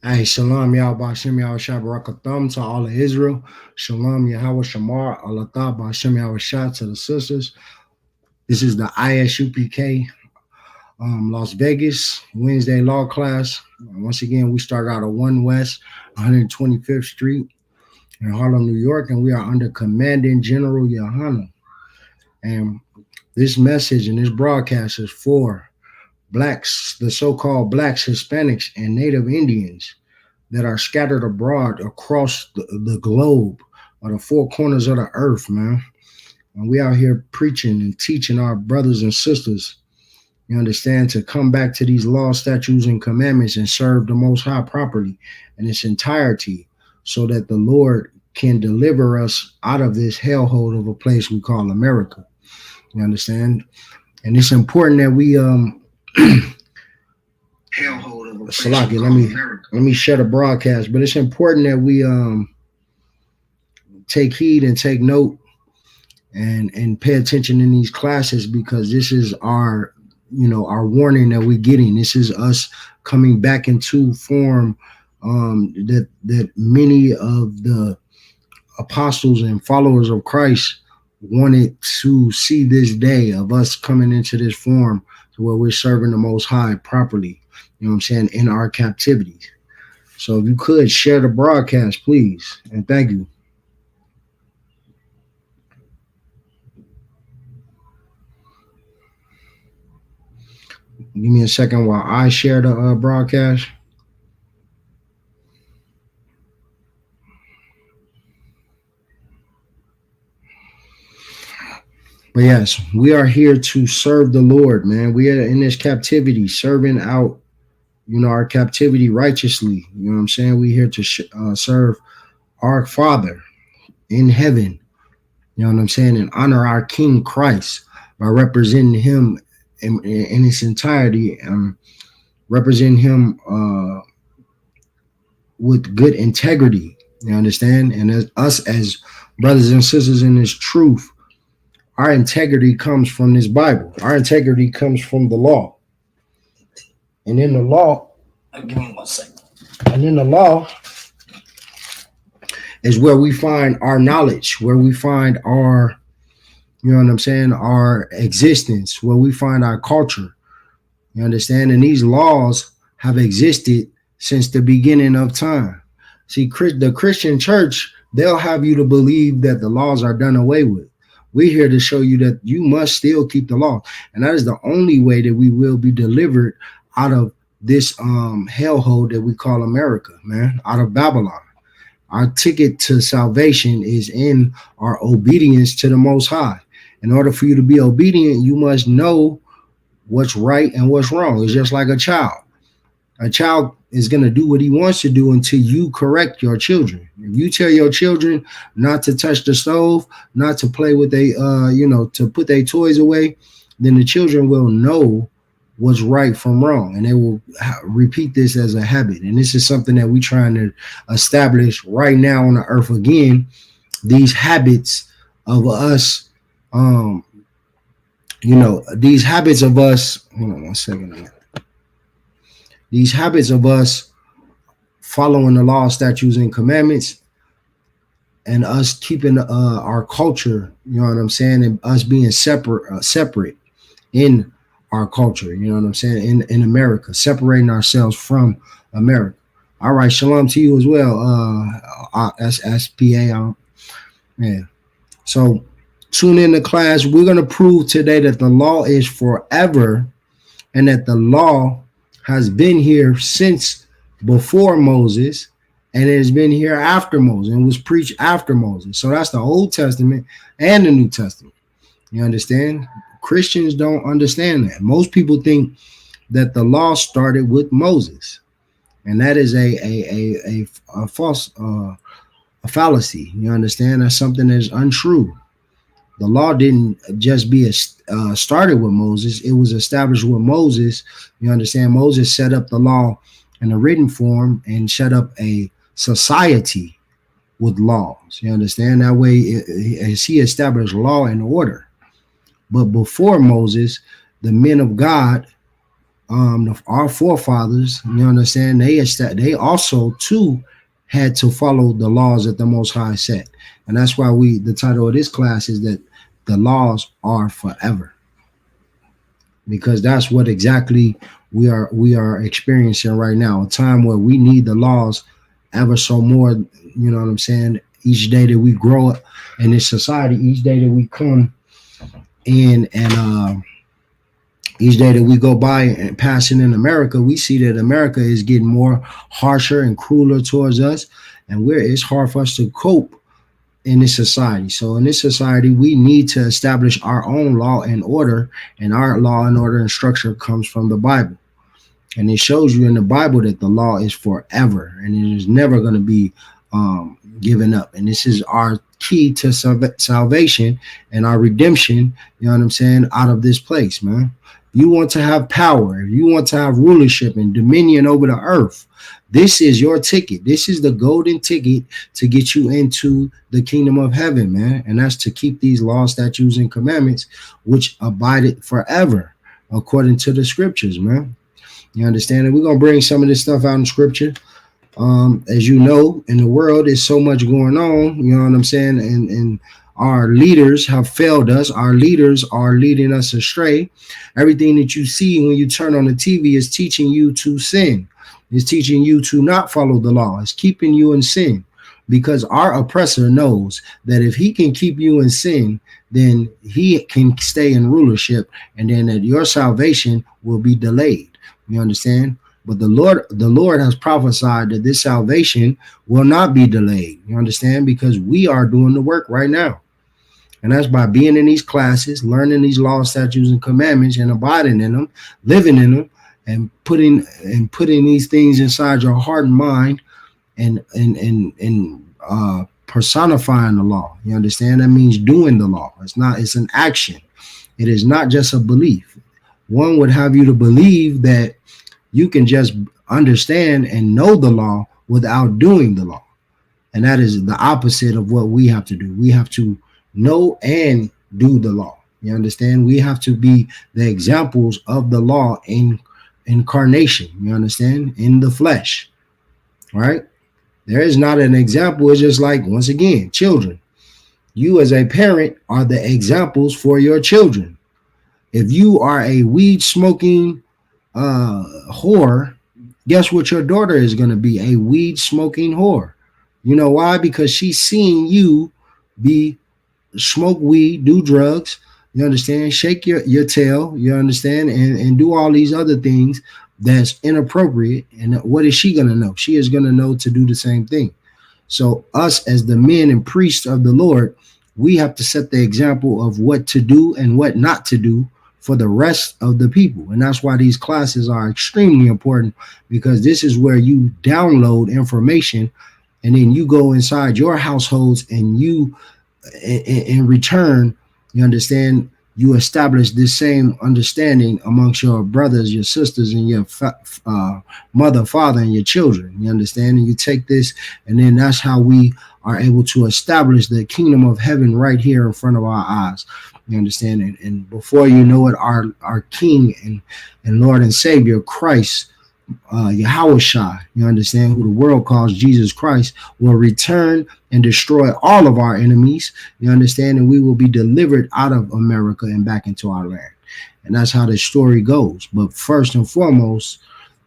Hey, shalom, Yahweh Ba'Shem Yahweh Shabbarakatham to all of Israel. Shalom, Yahweh Shamar, Alatah Ba'Shem Yahweh Shah to the sisters. This is the Isupk, Las Vegas, Wednesday law class. Once again, we start out at 1 West, 125th Street in Harlem, New York, and we are under Commanding General Yohana. And this message and this broadcast is for blacks, the so-called blacks, Hispanics, and Native Indians that are scattered abroad across the globe or the four corners of the earth, man. And we out here preaching and teaching our brothers and sisters, you understand, to come back to these laws, statutes, and commandments and serve the Most High properly in its entirety so that the Lord can deliver us out of this hellhole of a place we call America. You understand? And it's important that we Salaki, let me share the broadcast, but it's important that we take heed and take note and pay attention in these classes, because this is our warning that we're getting. This is us coming back into form that many of the apostles and followers of Christ wanted to see this day of us coming into this form to where we're serving the Most High properly, you know what I'm saying, in our captivity. So if you could share the broadcast, please, and thank you. Give me a second while I share the broadcast. But yes, we are here to serve the Lord, man. We are in this captivity, serving out, our captivity righteously. You know what I'm saying? We're here to serve our Father in heaven, you know what I'm saying, and honor our King Christ by representing him in its entirety, represent him with good integrity, you understand? And as us as brothers and sisters in this truth, our integrity comes from this Bible. Our integrity comes from the law. And in the law, give me 1 second. And in the law is where we find our knowledge, where we find our, you know what I'm saying, our existence, where we find our culture. You understand? And these laws have existed since the beginning of time. See, the Christian church, they'll have you to believe that the laws are done away with. We're here to show you that you must still keep the law. And that is the only way that we will be delivered out of this hellhole that we call America, man, out of Babylon. Our ticket to salvation is in our obedience to the Most High. In order for you to be obedient, you must know what's right and what's wrong. It's just like a child. A child is going to do what he wants to do until you correct your children. If you tell your children not to touch the stove, not to play with to put their toys away, then the children will know what's right from wrong, and they will repeat this as a habit. And this is something that we're trying to establish right now on the earth again. These habits of us, these habits of us. Hold on 1 second. These habits of us following the law, statutes, and commandments, and us keeping our culture, you know what I'm saying, and us being separate in our culture, you know what I'm saying, in America, separating ourselves from America. All right, shalom to you as well, SPA. Yeah. So tune in to class. We're going to prove today that the law is forever and that the law has been here since before Moses, and it has been here after Moses and was preached after Moses. So that's the Old Testament and the New Testament. You understand? Christians don't understand that. Most people think that the law started with Moses, and that is a false a fallacy. You understand? That's something that's untrue. The law didn't just be started with Moses. It was established with Moses. You understand? Moses set up the law in a written form and set up a society with laws. You understand? That way, he established law and order. But before Moses, the men of God Our forefathers, you understand, they also too had to follow the laws that the Most High set, and that's why the title of this class is that the laws are forever, because that's what exactly we are experiencing right now, a time where we need the laws ever so more. You know what I'm saying? Each day that we grow up in this society, each day that we come in, and each day that we go by and passing in America, we see that America is getting more harsher and crueler towards us, and it's hard for us to cope in this society. So in this society, we need to establish our own law and order, and our law and order and structure comes from the Bible. And it shows you in the Bible that the law is forever and it is never going to be given up. And this is our key to salvation and our redemption, you know what I'm saying, out of this place, man. You want to have power, you want to have rulership and dominion over the earth. This is your ticket. This is the golden ticket to get you into the kingdom of heaven, man. And that's to keep these laws, statutes, and commandments, which abided forever, according to the scriptures, man. You understand? And we're going to bring some of this stuff out in scripture. As you know, in the world, there's so much going on, you know what I'm saying? And our leaders have failed us. Our leaders are leading us astray. Everything that you see when you turn on the TV is teaching you to sin. It's teaching you to not follow the law. It's keeping you in sin, because our oppressor knows that if he can keep you in sin, then he can stay in rulership, and then that your salvation will be delayed. You understand? But the Lord has prophesied that this salvation will not be delayed. You understand? Because we are doing the work right now. And that's by being in these classes, learning these laws, statutes, and commandments, and abiding in them, living in them, and putting these things inside your heart and mind, and personifying the law. You understand? That means doing the law. It's an action. It is not just a belief. One would have you to believe that you can just understand and know the law without doing the law. And that is the opposite of what we have to do. We have to know and do the law. You understand? We have to be the examples of the law in incarnation. You understand? In the flesh, right? There is not an example. It's just like, once again, children. You as a parent are the examples for your children. If you are a weed smoking whore, guess what your daughter is going to be? A weed smoking whore. You know why? Because she's seeing you smoke weed, do drugs, you understand, shake your tail, you understand, and do all these other things that's inappropriate. And what is she going to know? She is going to know to do the same thing. So us as the men and priests of the Lord, we have to set the example of what to do and what not to do for the rest of the people. And that's why these classes are extremely important, because this is where you download information, and then you go inside your households, and you, in return, you understand, you establish this same understanding amongst your brothers, your sisters, and your mother, father, and your children. You understand? And you take this, and then that's how we are able to establish the kingdom of heaven right here in front of our eyes. You understand? And before you know it, our King and Lord and Savior, Christ, Yahushua, you understand, who the world calls Jesus Christ, will return and destroy all of our enemies. You understand? And we will be delivered out of America and back into our land. And that's how the story goes. But first and foremost,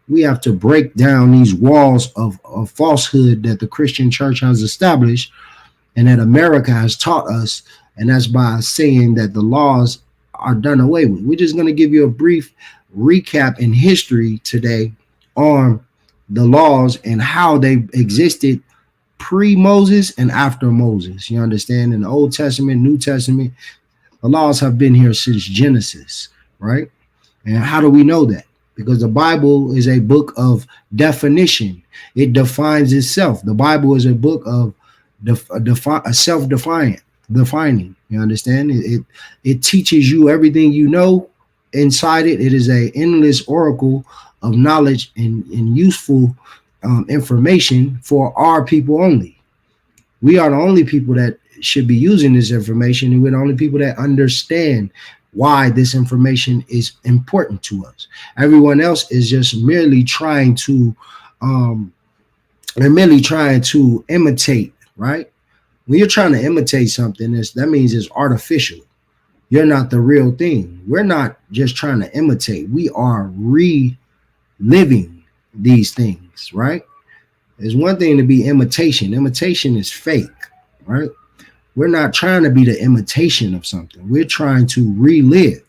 we have to break down these walls of falsehood that the Christian church has established and that America has taught us. And that's by saying that the laws are done away with. We're just going to give you a brief recap in history today on the laws and how they existed pre-Moses and after Moses. You understand? In the Old Testament, New Testament, the laws have been here since Genesis, right? And how do we know that? Because the Bible is a book of definition. It defines itself. The Bible is a book of self-defining. You understand? It teaches you everything you know inside it. It is an endless oracle of knowledge and useful information for our people only. We are the only people that should be using this information, and we're the only people that understand why this information is important to us. Everyone else is just merely trying to they're merely trying to imitate, right? When you're trying to imitate something, that means it's artificial. You're not the real thing. We're not just trying to imitate. We are reliving these things, right? There's one thing to be imitation. Imitation is fake, right? We're not trying to be the imitation of something. We're trying to relive.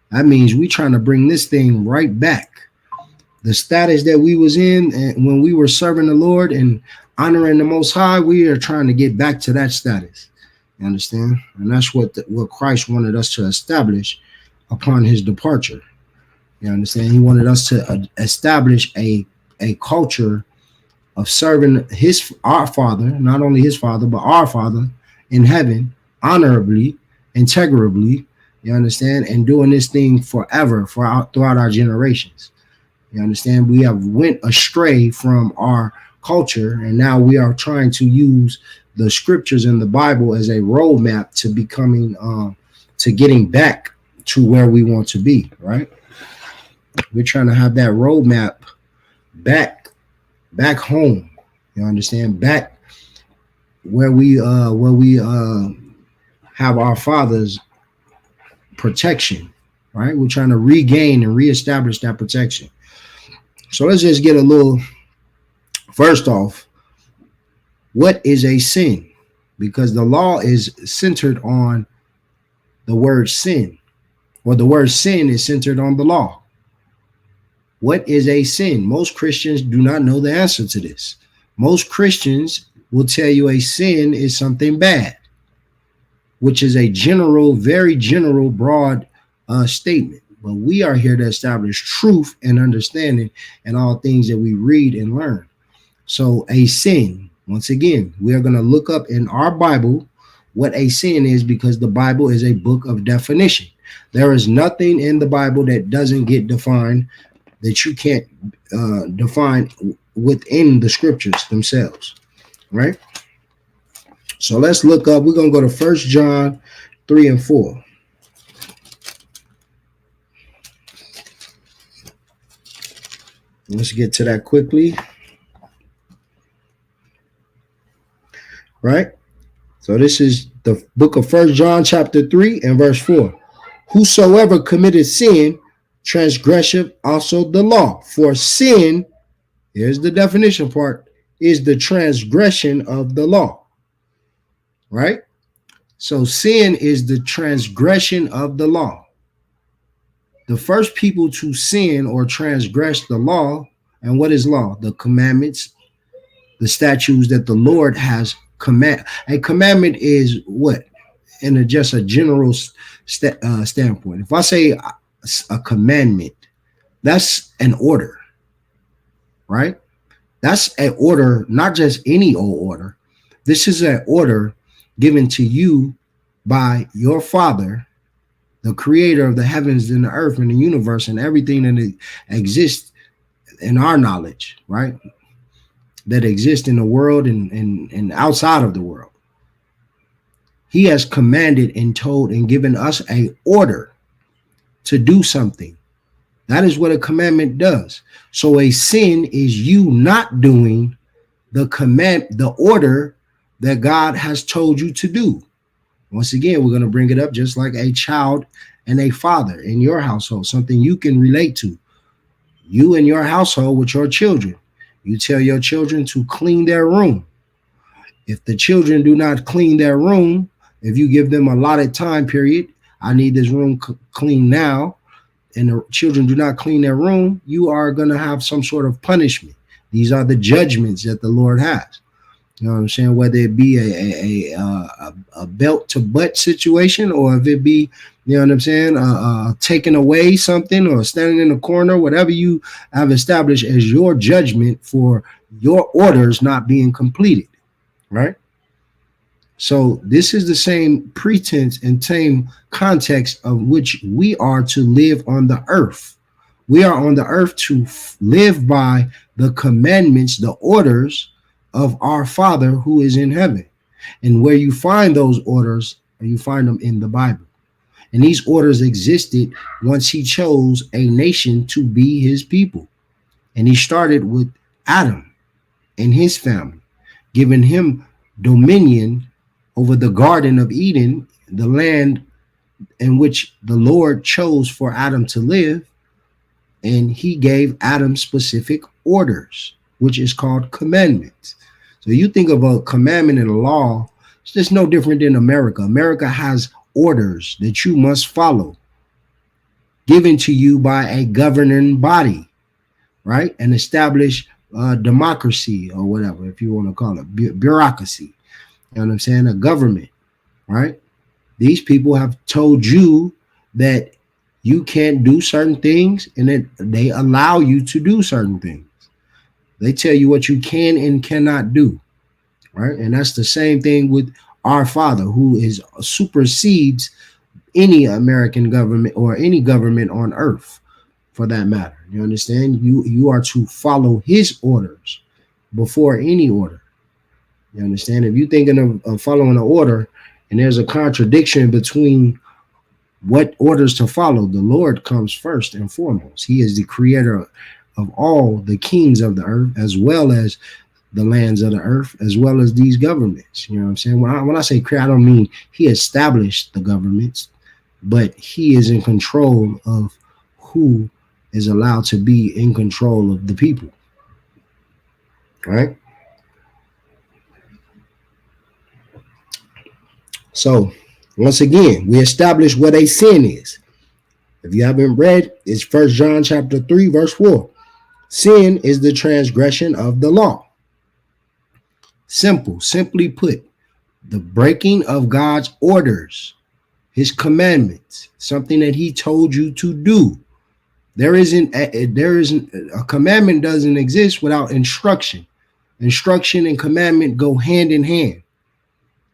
That means we're trying to bring this thing right back. The status that we was in and when we were serving the Lord and honoring the Most High, we are trying to get back to that status. You understand? And that's what Christ wanted us to establish upon his departure. You understand? He wanted us to establish a culture of serving our Father, not only his Father, but our Father in heaven, honorably, integrably, you understand, and doing this thing forever throughout our generations. You understand? We have went astray from our culture, and now we are trying to use the scriptures in the Bible as a roadmap to becoming, to getting back to where we want to be, right? We're trying to have that roadmap back home. You understand? Back where we have our Father's protection, right? We're trying to regain and reestablish that protection. So let's just get a little, first off, what is a sin? Because the law is centered on the word sin, or the word sin is centered on the law. What is a sin? Most Christians do not know the answer to this. Most Christians will tell you a sin is something bad, which is a general, very general, broad statement. But we are here to establish truth and understanding in all things that we read and learn. So a sin, once again, we are going to look up in our Bible what a sin is, because the Bible is a book of definition. There is nothing in the Bible that doesn't get defined, that you can't define within the scriptures themselves, right? So let's look up. We're going to go to 1 John 3 and 4. Let's get to that quickly. Right? So this is the book of 1 John chapter 3 and verse 4. Whosoever committed sin transgresseth also the law. For sin, here's the definition part, is the transgression of the law. Right? So sin is the transgression of the law. The first people to sin or transgress the law, and what is law? The commandments, the statutes that the Lord has command. A commandment is what? In just a general standpoint. If I say a commandment, that's an order, right? That's an order, not just any old order. This is an order given to you by your Father, the creator of the heavens and the earth and the universe and everything that exists in our knowledge, right? That exists in the world and outside of the world. He has commanded and told and given us an order to do something. That is what a commandment does. So a sin is you not doing the order that God has told you to do. Once again, we're going to bring it up just like a child and a father in your household, something you can relate to. You in your household with your children, you tell your children to clean their room. If the children do not clean their room, if you give them a allotted time period, I need this room clean now, and the children do not clean their room, you are going to have some sort of punishment. These are the judgments that the Lord has. You know what I'm saying? Whether it be a belt to butt situation, or if it be, you know what I'm saying, taking away something or standing in the corner, whatever you have established as your judgment for your orders not being completed, right? So this is the same pretense and same context of which we are to live on the earth. We are on the earth to live by the commandments, the orders of our Father who is in heaven. And where you find those orders, you find them in the Bible. And these orders existed once he chose a nation to be his people. And he started with Adam and his family, giving him dominion over the Garden of Eden, the land in which the Lord chose for Adam to live. And he gave Adam specific orders, which is called commandments. So you think of a commandment and a law, it's just no different than America. America has orders that you must follow, given to you by a governing body, right? An established democracy or whatever, if you want to call it, bureaucracy. You know what I'm saying? A government, right? These people have told you that you can't do certain things, and that they allow you to do certain things. They tell you what you can and cannot do, right? And that's the same thing with our Father, who is supersedes any American government or any government on earth, for that matter. You understand? You are to follow his orders before any order. You understand? If you're thinking of following an order and there's a contradiction between what orders to follow, the Lord comes first and foremost. He is the creator of all the kings of the earth, as well as the lands of the earth, as well as these governments. You know what I'm saying? When I say create, I don't mean he established the governments, but he is in control of who is allowed to be in control of the people. Right? So, once again, we establish what a sin is. If you haven't read, it's 1 John chapter 3, verse 4. Sin is the transgression of the law. Simply put, the breaking of God's orders, his commandments, something that he told you to do. There isn't a commandment doesn't exist without instruction. Instruction and commandment go hand in hand,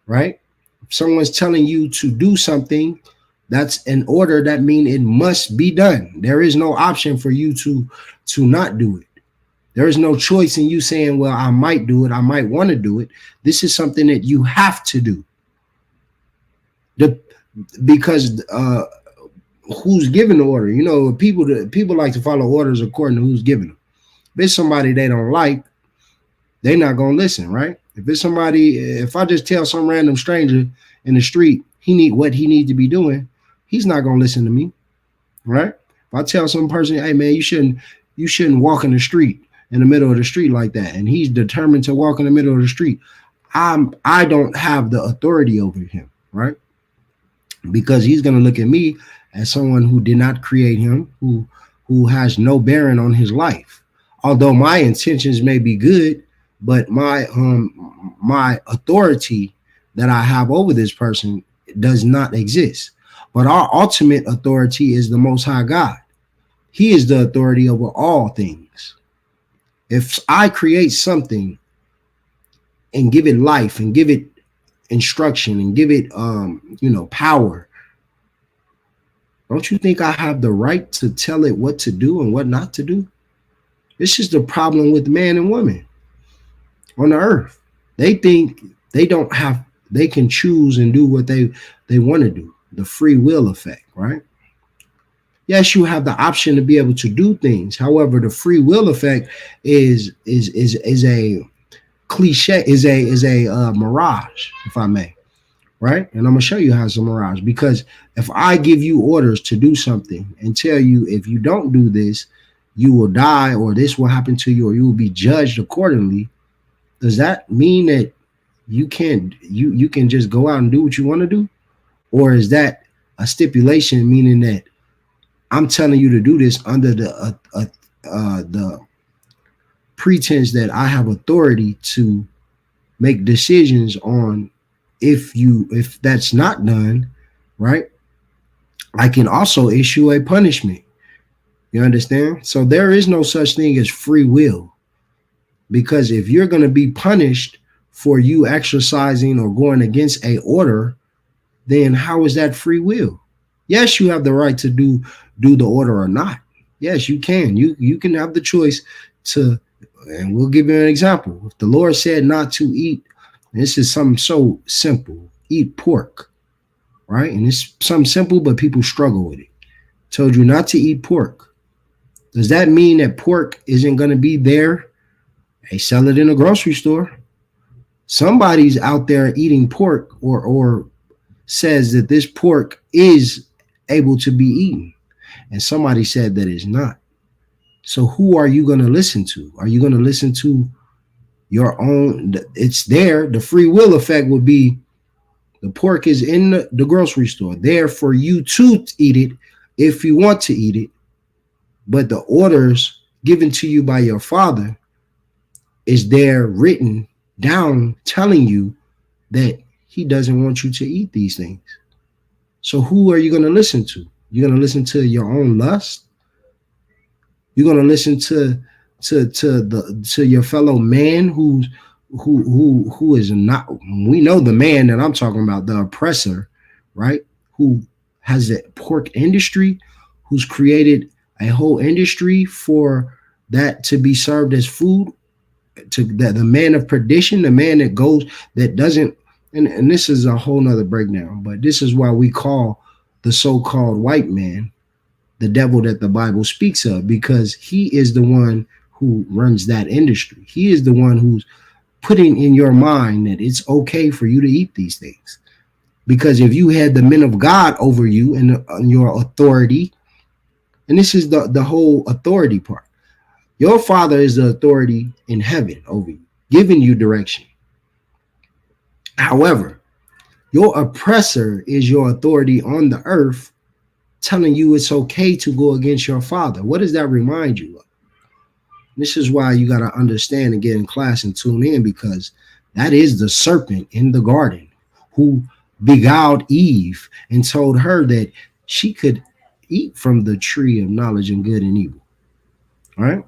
right? If someone's telling you to do something, that's an order. That means it must be done. There is no option for you to not do it. There is no choice in you saying, well, I might do it, I might want to do it. This is something that you have to do. Because who's giving the order? You know, people like to follow orders according to who's giving them. If it's somebody they don't like, they're not going to listen, right? If I just tell some random stranger in the street he needs to be doing, he's not going to listen to me, right? If I tell some person, hey man, you shouldn't walk in the street, in the middle of the street like that, and he's determined to walk in the middle of the street, I don't have the authority over him, right? Because he's going to look at me as someone who did not create him, who has no bearing on his life. Although my intentions may be good, but my authority that I have over this person does not exist. But our ultimate authority is the Most High God. He is the authority over all things. If I create something and give it life and give it instruction and give it power, don't you think I have the right to tell it what to do and what not to do? This is the problem with man and woman on the earth. They think they can choose and do what they want to do. The free will effect, right? Yes, you have the option to be able to do things. However, the free will effect is a cliche, is a mirage, if I may, right? And I'm gonna show you how it's a mirage, because if I give you orders to do something and tell you if you don't do this, you will die, or this will happen to you, or you will be judged accordingly, does that mean that you can just go out and do what you want to do? Or is that a stipulation, meaning that I'm telling you to do this under the pretense that I have authority to make decisions on if that's not done, right? I can also issue a punishment. You understand? So there is no such thing as free will, because if you're going to be punished for you exercising or going against a order, then how is that free will? Yes, you have the right to do the order or not. Yes, you can. You can have the choice to, and we'll give you an example. If the Lord said not to eat, this is something so simple, eat pork, right? And it's something simple, but people struggle with it. Told you not to eat pork. Does that mean that pork isn't going to be there? They sell it in a grocery store. Somebody's out there eating pork or says that this pork is able to be eaten. And somebody said that it's not. So who are you going to listen to? Are you going to listen to your own? It's there. The free will effect would be the pork is in the grocery store, there for you to eat it if you want to eat it. But the orders given to you by your father is there written down telling you that he doesn't want you to eat these things. So who are you going to listen to? You're going to listen to your own lust? You're going to listen to your fellow man who is not, we know the man that I'm talking about, the oppressor, right? Who has a pork industry, who's created a whole industry for that to be served as food to the man of perdition, the man that goes, that doesn't, and this is a whole nother breakdown, but this is why we call the so-called white man the devil that the Bible speaks of, because he is the one who runs that industry. He is the one who's putting in your mind that it's okay for you to eat these things. Because if you had the men of God over you and your authority, and this is the whole authority part, your father is the authority in heaven over you, giving you direction. However, your oppressor is your authority on the earth, telling you it's okay to go against your father. What does that remind you of? This is why you got to understand and get in class and tune in, because that is the serpent in the garden who beguiled Eve and told her that she could eat from the tree of knowledge and good and evil. All right?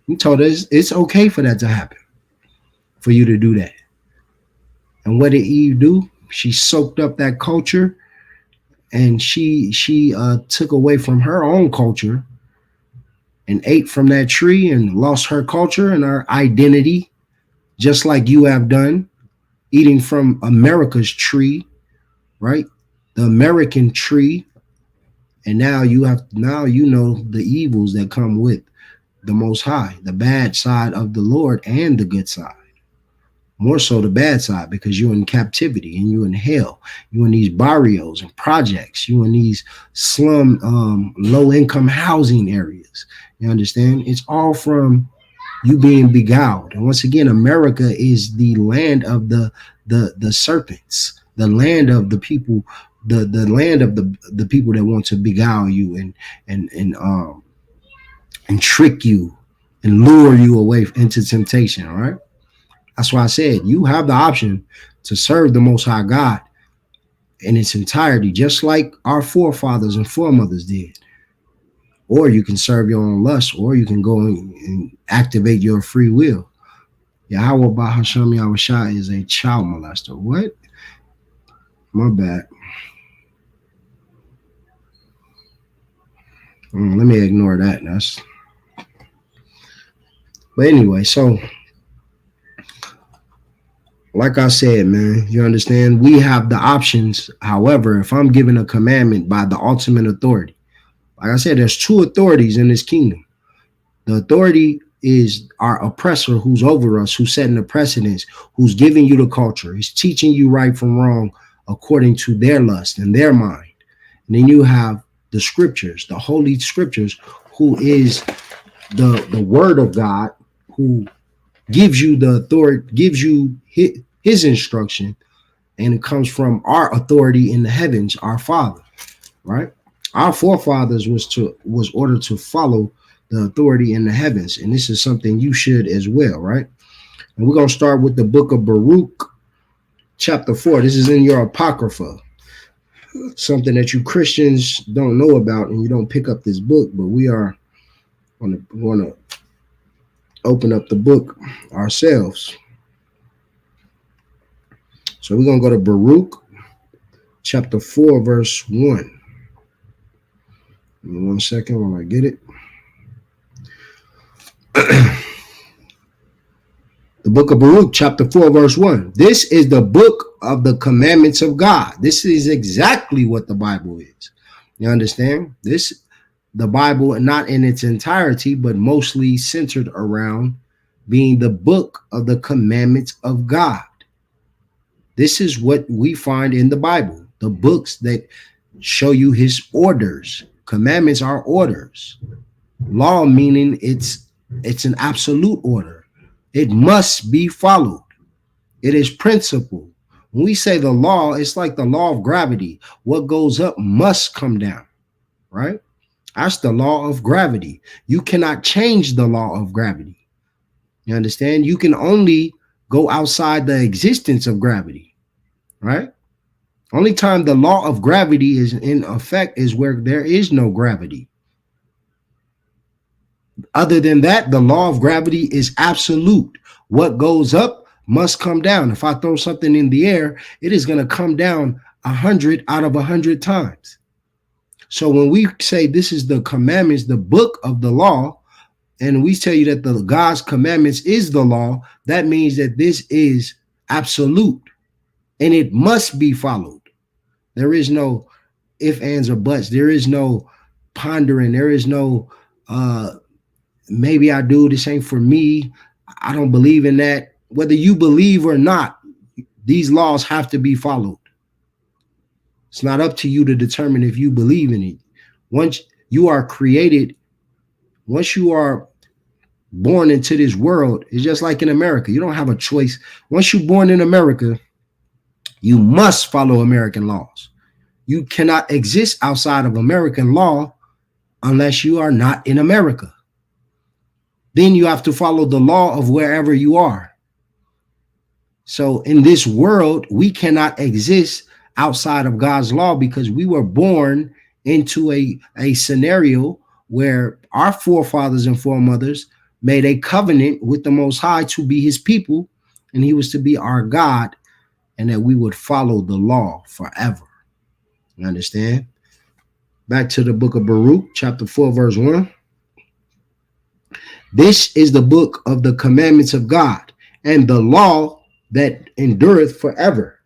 He told us it's okay for that to happen, for you to do that. And what did Eve do? She soaked up that culture, and she took away from her own culture and ate from that tree and lost her culture and her identity, just like you have done, eating from America's tree, right? The American tree. And now you know the evils that come with the Most High, the bad side of the Lord and the good side. More so the bad side, because you're in captivity and you're in hell. You're in these barrios and projects. You're in these slum, low-income housing areas. You understand? It's all from you being beguiled. And once again, America is the land of the serpents, the land of the people, the land of the people that want to beguile you and trick you and lure you away into temptation. All right. That's why I said you have the option to serve the Most High God in its entirety, just like our forefathers and foremothers did. Or you can serve your own lust, or you can go and activate your free will. Yahweh Bahasham Yahushua is a child molester. What? My bad. Let me ignore that. But anyway, so like I said, man, you understand? We have the options. However, if I'm given a commandment by the ultimate authority, like I said, there's two authorities in this kingdom. The authority is our oppressor who's over us, who's setting the precedence, who's giving you the culture. He's teaching you right from wrong according to their lust and their mind. And then you have the scriptures, the holy scriptures, who is the word of God, who gives you the authority, gives you his instruction, and it comes from our authority in the heavens, our Father, right? Our forefathers was ordered to follow the authority in the heavens, and this is something you should as well, right? And we're gonna start with the book of Baruch, chapter 4. This is in your Apocrypha, something that you Christians don't know about, and you don't pick up this book, but we are going to open up the book ourselves. So we're going to go to Baruch chapter 4, verse 1. Give me 1 second while I get it. The Book of Baruch, chapter 4, verse 1. This is the book of the commandments of God. This is exactly what the Bible is. You understand? The Bible, not in its entirety, but mostly centered around being the book of the commandments of God. This is what we find in the Bible, the books that show you his orders. Commandments are orders. Law meaning it's an absolute order. It must be followed. It is principle. When we say the law, it's like the law of gravity. What goes up must come down, right? That's the law of gravity. You cannot change the law of gravity. You understand? You can only go outside the existence of gravity, right? Only time the law of gravity is in effect is where there is no gravity. Other than that, the law of gravity is absolute. What goes up must come down. If I throw something in the air, it is going to come down 100 out of 100 times. So when we say this is the commandments, the book of the law, and we tell you that the God's commandments is the law, that means that this is absolute and it must be followed. There is no ifs, ands, or buts. There is no pondering. There is no maybe I do, this ain't for me. I don't believe in that. Whether you believe or not, these laws have to be followed. It's not up to you to determine if you believe in it. Once you are created, once you are born into this world, it's just like in America. You don't have a choice. Once you're born in America, you must follow American laws. You cannot exist outside of American law unless you are not in America. Then you have to follow the law of wherever you are. So in this world, we cannot exist outside of God's law because we were born into a scenario where our forefathers and foremothers made a covenant with the Most High to be his people, and he was to be our God, and that we would follow the law forever. You understand? Back to the book of Baruch, chapter 4, verse 1. This is the book of the commandments of God and the law that endureth forever.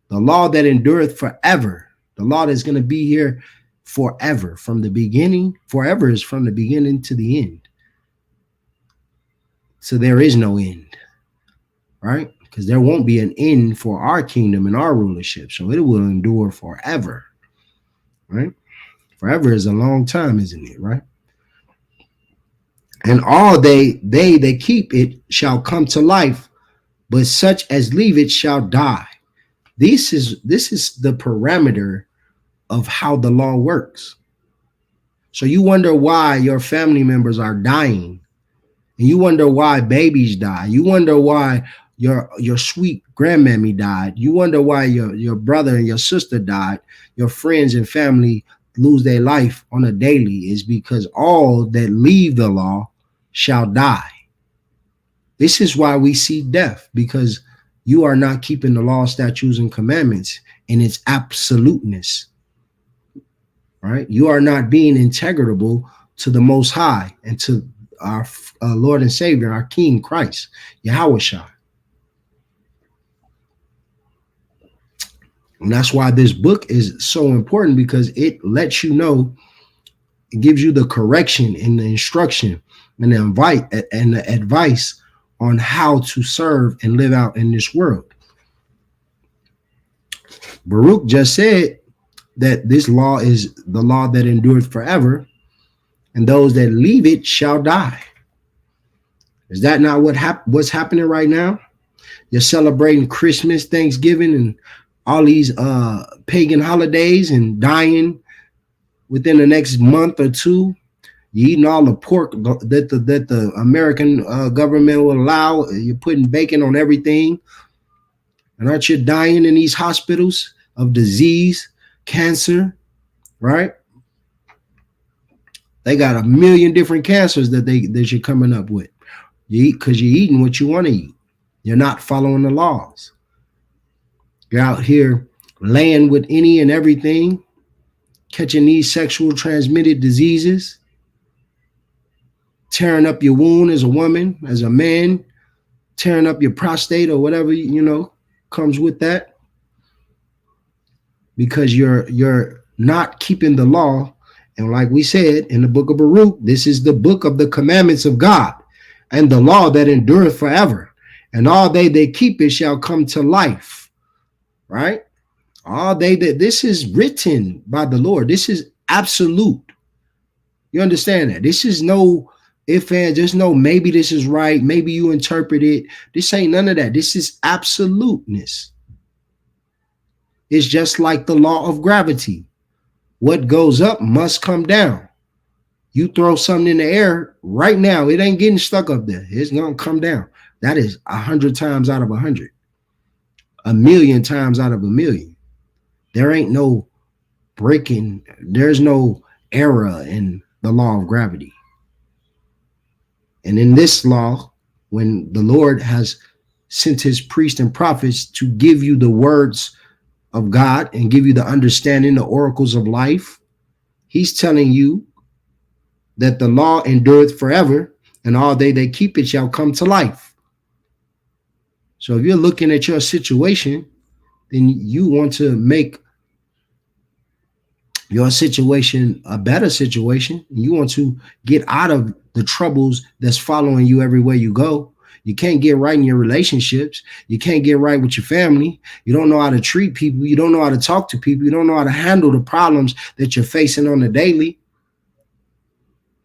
The law that endureth forever. The law that's going to be here forever from the beginning. Forever is from the beginning to the end. So there is no end, right? Because there won't be an end for our kingdom and our rulership. So it will endure forever, right? Forever is a long time, isn't it, right? And all they that keep it shall come to life, but such as leave it shall die. This is the parameter of how the law works. So you wonder why your family members are dying. And you wonder why babies die. You wonder why your sweet grandmammy died. You wonder why your brother and your sister died. Your friends and family lose their life on a daily is because all that leave the law shall die. This is why we see death, because you are not keeping the law, statutes, and commandments in its absoluteness, right? You are not being integrable to the Most High and to our Lord and Savior, our King Christ, Yahushua. And that's why this book is so important, because it lets you know, it gives you the correction and the instruction and the invite and the advice on how to serve and live out in this world. Baruch just said that this law is the law that endures forever, and those that leave it shall die. Is that not what's happening right now? You're celebrating Christmas, Thanksgiving, and all these pagan holidays and dying within the next month or two. You're eating all the pork that the American government will allow. You're putting bacon on everything. And aren't you dying in these hospitals of disease, cancer, right? They got a million different cancers that you're coming up with. You eat because you're eating what you want to eat. You're not following the laws. You're out here laying with any and everything, catching these sexual transmitted tearing up your wound as a woman, as a man, tearing up your prostate or whatever, comes with that, because you're not keeping the law. And like we said in the book of Baruch, this is the book of the commandments of God and the law that endureth forever. And all they that keep it shall come to life. Right? All they that, this is written by the Lord. This is absolute. You understand that? This is no if and just no maybe this is right. Maybe you interpret it. This ain't none of that. This is absoluteness. It's just like the law of gravity. What goes up must come down. You throw something in the air right now, it ain't getting stuck up there. It's going to come down. That is 100 times out of 100. 1,000,000 times out of 1,000,000. There ain't no breaking. There's no error in the law of gravity. And in this law, when the Lord has sent his priests and prophets to give you the words of God and give you the understanding, the oracles of life, he's telling you that the law endureth forever, and all they that keep it shall come to life. So if you're looking at your situation, then you want to make your situation a better situation. You want to get out of the troubles that's following you everywhere you go. You can't get right in your relationships. You can't get right with your family. You don't know how to treat people. You don't know how to talk to people. You don't know how to handle the problems that you're facing on the daily.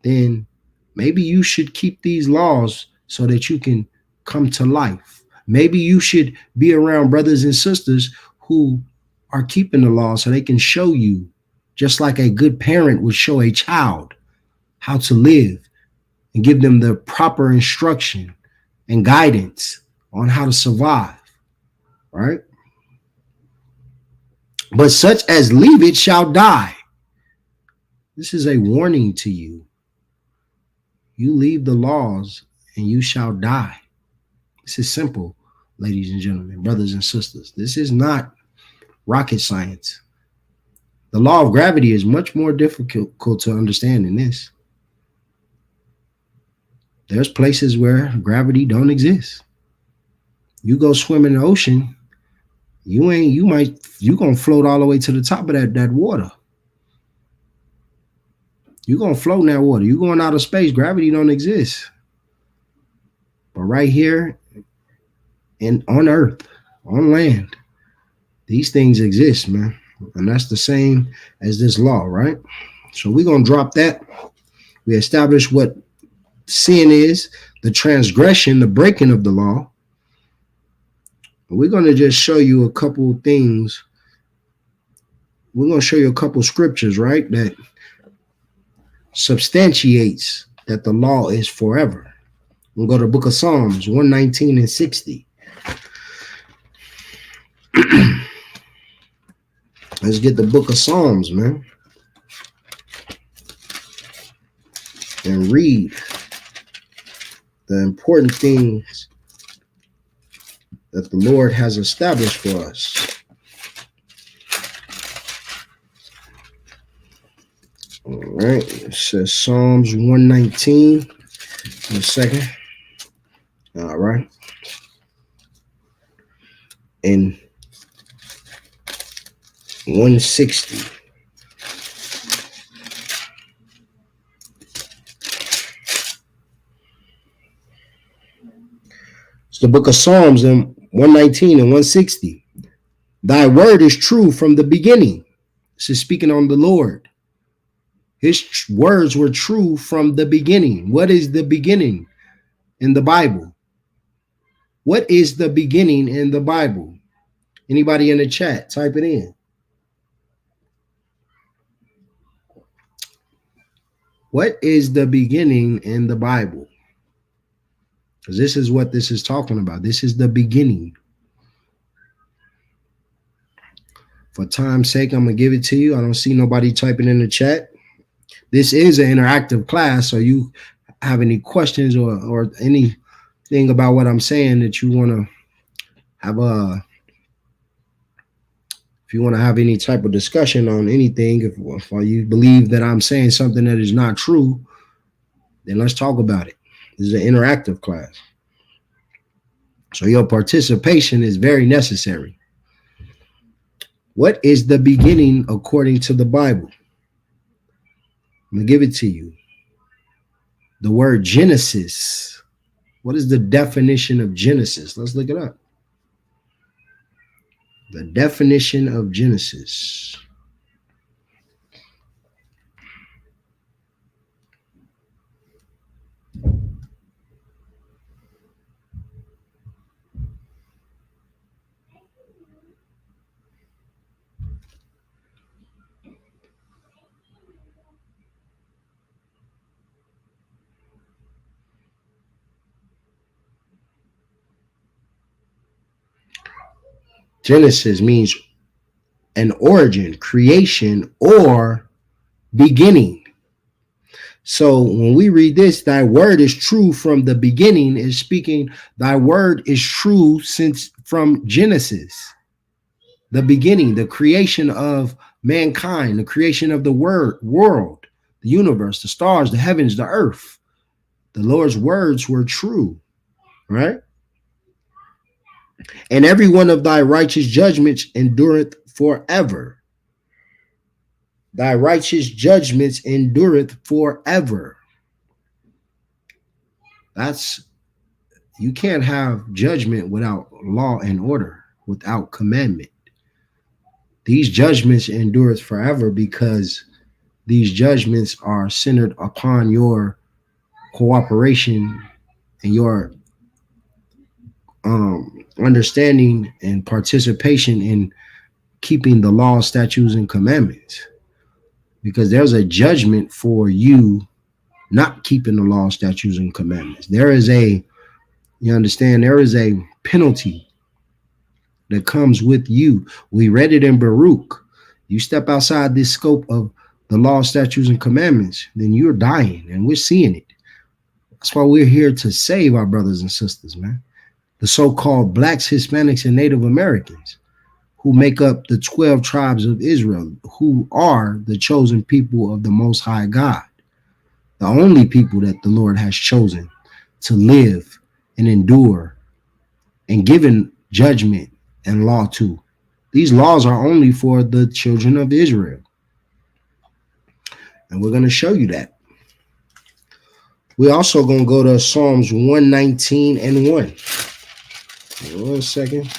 Then maybe you should keep these laws so that you can come to life. Maybe you should be around brothers and sisters who are keeping the law so they can show you, just like a good parent would show a child how to live and give them the proper instruction and guidance on how to survive, right? But such as leave it shall die. This is a warning to you. You leave the laws and you shall die. This is simple, ladies and gentlemen, brothers and sisters. This is not rocket science. The law of gravity is much more difficult to understand than this. There's places where gravity don't exist. You go swim in the ocean, you gonna float all the way to the top of that water. You're gonna float in that water. You're going out of space. Gravity don't exist. But right here on Earth, on land, these things exist, man. And that's the same as this law, right? So we're gonna drop that. We established what sin is, the transgression, the breaking of the law. We're going to just show you a couple of things. We're going to show you a couple of scriptures, right, that substantiates that the law is forever. We'll go to the book of Psalms 119 and 60. Let's get the book of Psalms, man, and read the important things that the Lord has established for us. All right, it says Psalms 119. In a second. All right. And 160. It's the book of Psalms in 119 and 160. Thy word is true from the beginning. This is speaking on the Lord. His words were true from the beginning. What is the beginning in the Bible? What is the beginning in the Bible? Anybody in the chat, type it in. What is the beginning in the Bible? Because this is what this is talking about. This is the beginning. For time's sake, I'm going to give it to you. I don't see nobody typing in the chat. This is an interactive class, so you have any questions or anything about what I'm saying that you want to have if you want to have any type of discussion on anything, if you believe that I'm saying something that is not true, then let's talk about it. This is an interactive class. So your participation is very necessary. What is the beginning according to the Bible? I'm going to give it to you. The word Genesis. What is the definition of Genesis? Let's look it up. The definition of Genesis. Genesis means an origin, creation, or beginning. So when we read this, thy word is true from the beginning, is speaking, thy word is true since from Genesis, the beginning, the creation of mankind, the creation of the world, the universe, the stars, the heavens, the earth. The Lord's words were true, right? And every one of thy righteous judgments endureth forever. Thy righteous judgments endureth forever. You can't have judgment without law and order, without commandment. These judgments endureth forever because these judgments are centered upon your cooperation and your understanding and participation in keeping the law, statutes, and commandments. Because there's a judgment for you not keeping the law, statutes, and commandments. There is a penalty that comes with you. We read it in Baruch. You step outside this scope of the law, statutes, and commandments, then you're dying, and we're seeing it. That's why we're here to save our brothers and sisters, man. The so-called blacks, Hispanics, and Native Americans who make up the 12 tribes of Israel, who are the chosen people of the Most High God, the only people that the Lord has chosen to live and endure and given judgment and law to. These laws are only for the children of Israel. And we're going to show you that. We're also going to go to Psalms 119 and 1. 1 second.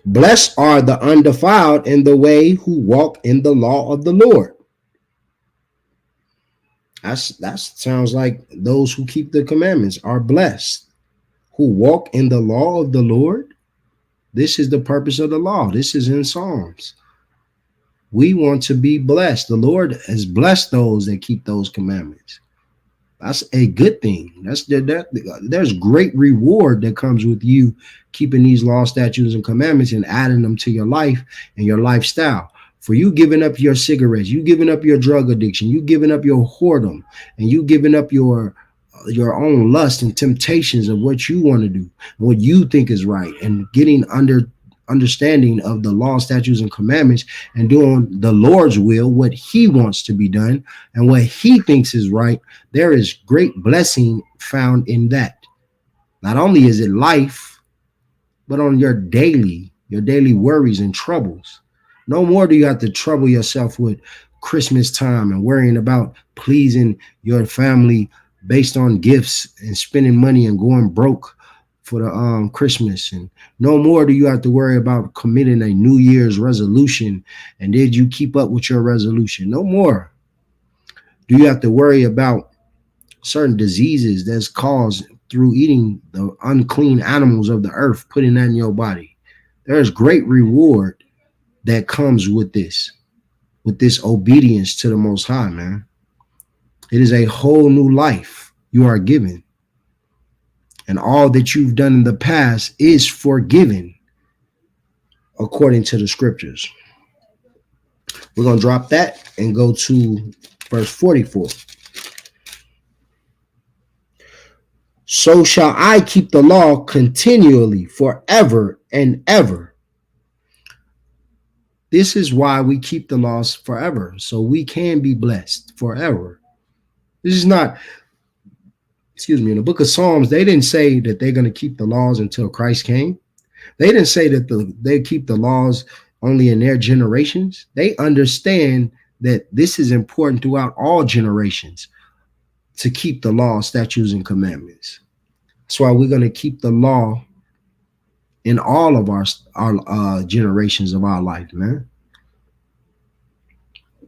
Blessed are the undefiled in the way who walk in the law of the Lord. That sounds like those who keep the commandments are blessed. Who walk in the law of the Lord. This is the purpose of the law. This is in Psalms. We want to be blessed. The Lord has blessed those that keep those commandments. That's a good thing. There's great reward that comes with you keeping these law, statutes, and commandments and adding them to your life and your lifestyle. For you giving up your cigarettes, you giving up your drug addiction, you giving up your whoredom, and you giving up your own lust and temptations of what you want to do, what you think is right, and getting understanding of the law, statutes, and commandments, and doing the Lord's will, what he wants to be done and what he thinks is right. There is great blessing found in that. Not only is it life, but on your daily worries and troubles. No more do you have to trouble yourself with Christmas time and worrying about pleasing your family based on gifts and spending money and going broke for the Christmas. And no more do you have to worry about committing a New Year's resolution and did you keep up with your resolution. No more do you have to worry about certain diseases that's caused through eating the unclean animals of the earth, putting that in your body. There is great reward that comes with this obedience to the Most High, man. It is a whole new life you are given. And all that you've done in the past is forgiven according to the scriptures. We're going to drop that and go to verse 44. So shall I keep the law continually forever and ever. This is why we keep the laws forever, so we can be blessed forever. This is not, excuse me, in the book of Psalms, they didn't say that they're going to keep the laws until Christ came. They didn't say that they keep the laws only in their generations. They understand that this is important throughout all generations to keep the law, statutes, and commandments. That's why we're going to keep the law in all of our generations of our life, man.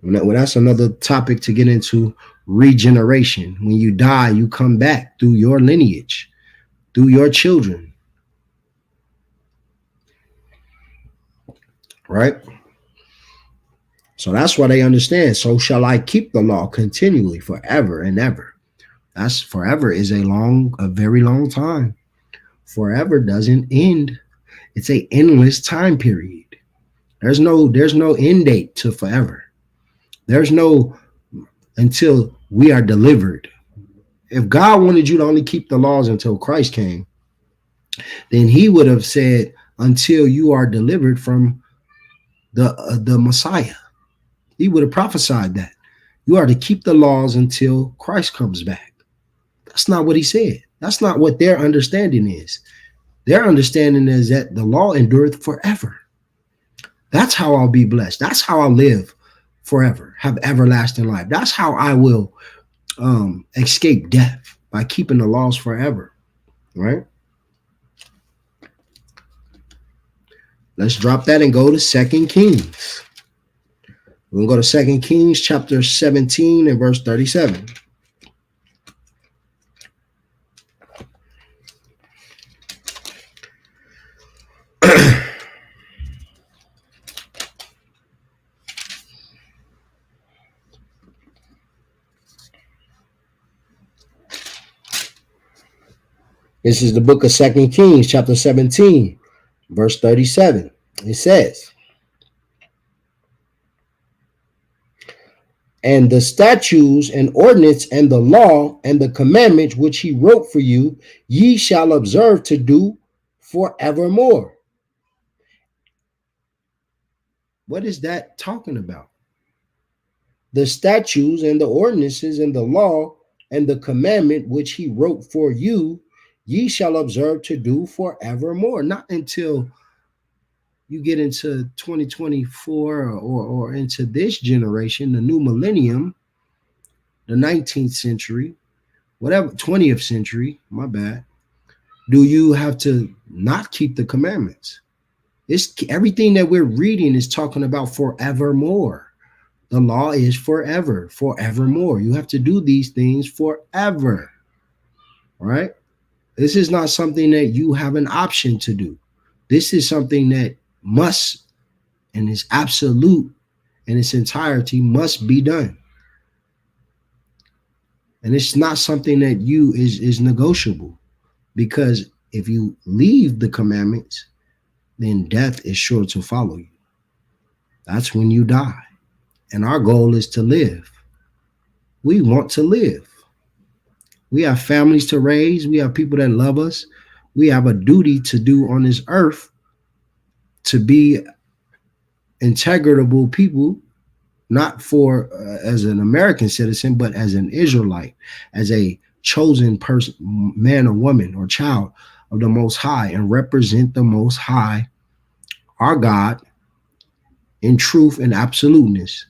Well, that's another topic to get into. Regeneration. When you die, you come back through your lineage, through your children, right? So that's why they understand. So shall I keep the law continually forever and ever. That's forever is a very long time. Forever doesn't end. It's a endless time period. There's no end date to forever. There's no until we are delivered. If God wanted you to only keep the laws until Christ came, then he would have said until you are delivered from the Messiah. He would have prophesied that. You are to keep the laws until Christ comes back. That's not what he said. That's not what their understanding is. Their understanding is that the law endureth forever. That's how I'll be blessed. That's how I'll live forever, have everlasting life. That's how I will escape death, by keeping the laws forever, right? Let's drop that and go to 2 Kings. We're going to go to 2 Kings chapter 17 and verse 37. This is the book of 2 Kings chapter 17, verse 37. It says, and the statutes and ordinance and the law and the commandments which he wrote for you, ye shall observe to do forevermore. What is that talking about? The statutes and the ordinances and the law and the commandment which he wrote for you, ye shall observe to do forevermore. Not until you get into 2024 or into this generation, the new millennium, the 19th century, whatever, 20th century, my bad, do you have to not keep the commandments. It's everything that we're reading is talking about forevermore. The law is forever, forevermore. You have to do these things forever, right? This is not something that you have an option to do. This is something that must, and is absolute in its entirety, must be done. And it's not something that is negotiable, because if you leave the commandments, then death is sure to follow you. That's when you die. And our goal is to live. We want to live. We have families to raise. We have people that love us. We have a duty to do on this earth to be integrable people, not for as an American citizen, but as an Israelite, as a chosen person, man or woman or child of the Most High, and represent the Most High, our God, in truth and absoluteness.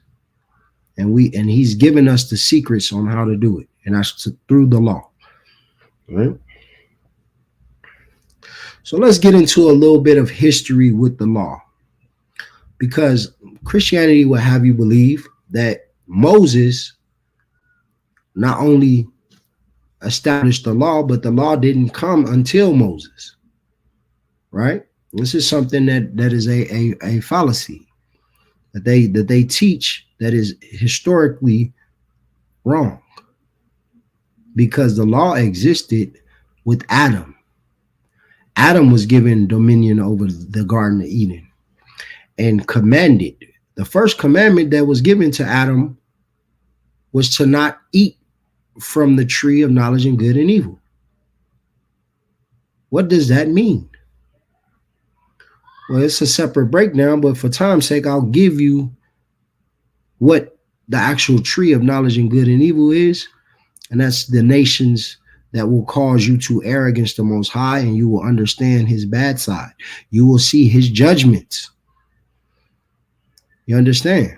And he's given us the secrets on how to do it, and that's through the law. Right? So let's get into a little bit of history with the law, because Christianity will have you believe that Moses not only established the law, but the law didn't come until Moses. Right? This is something that is a fallacy that they teach, that is historically wrong, because the law existed with Adam. Adam was given dominion over the Garden of Eden and commanded. The first commandment that was given to Adam was to not eat from the tree of knowledge and good and evil. What does that mean? Well, it's a separate breakdown, but for time's sake, I'll give you what the actual tree of knowledge and good and evil is. And that's the nations that will cause you to err against the Most High, and you will understand his bad side. You will see his judgments. You understand?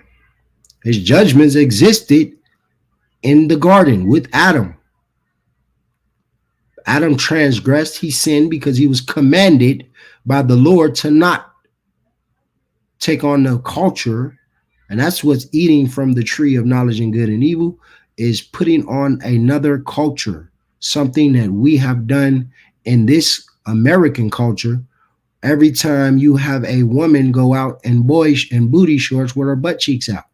His judgments existed in the garden with Adam. Adam transgressed, he sinned because he was commanded by the Lord to not take on the culture. And that's what's eating from the tree of knowledge and good and evil, is putting on another culture, something that we have done in this American culture. Every time you have a woman go out in boyish and booty shorts with her butt cheeks out.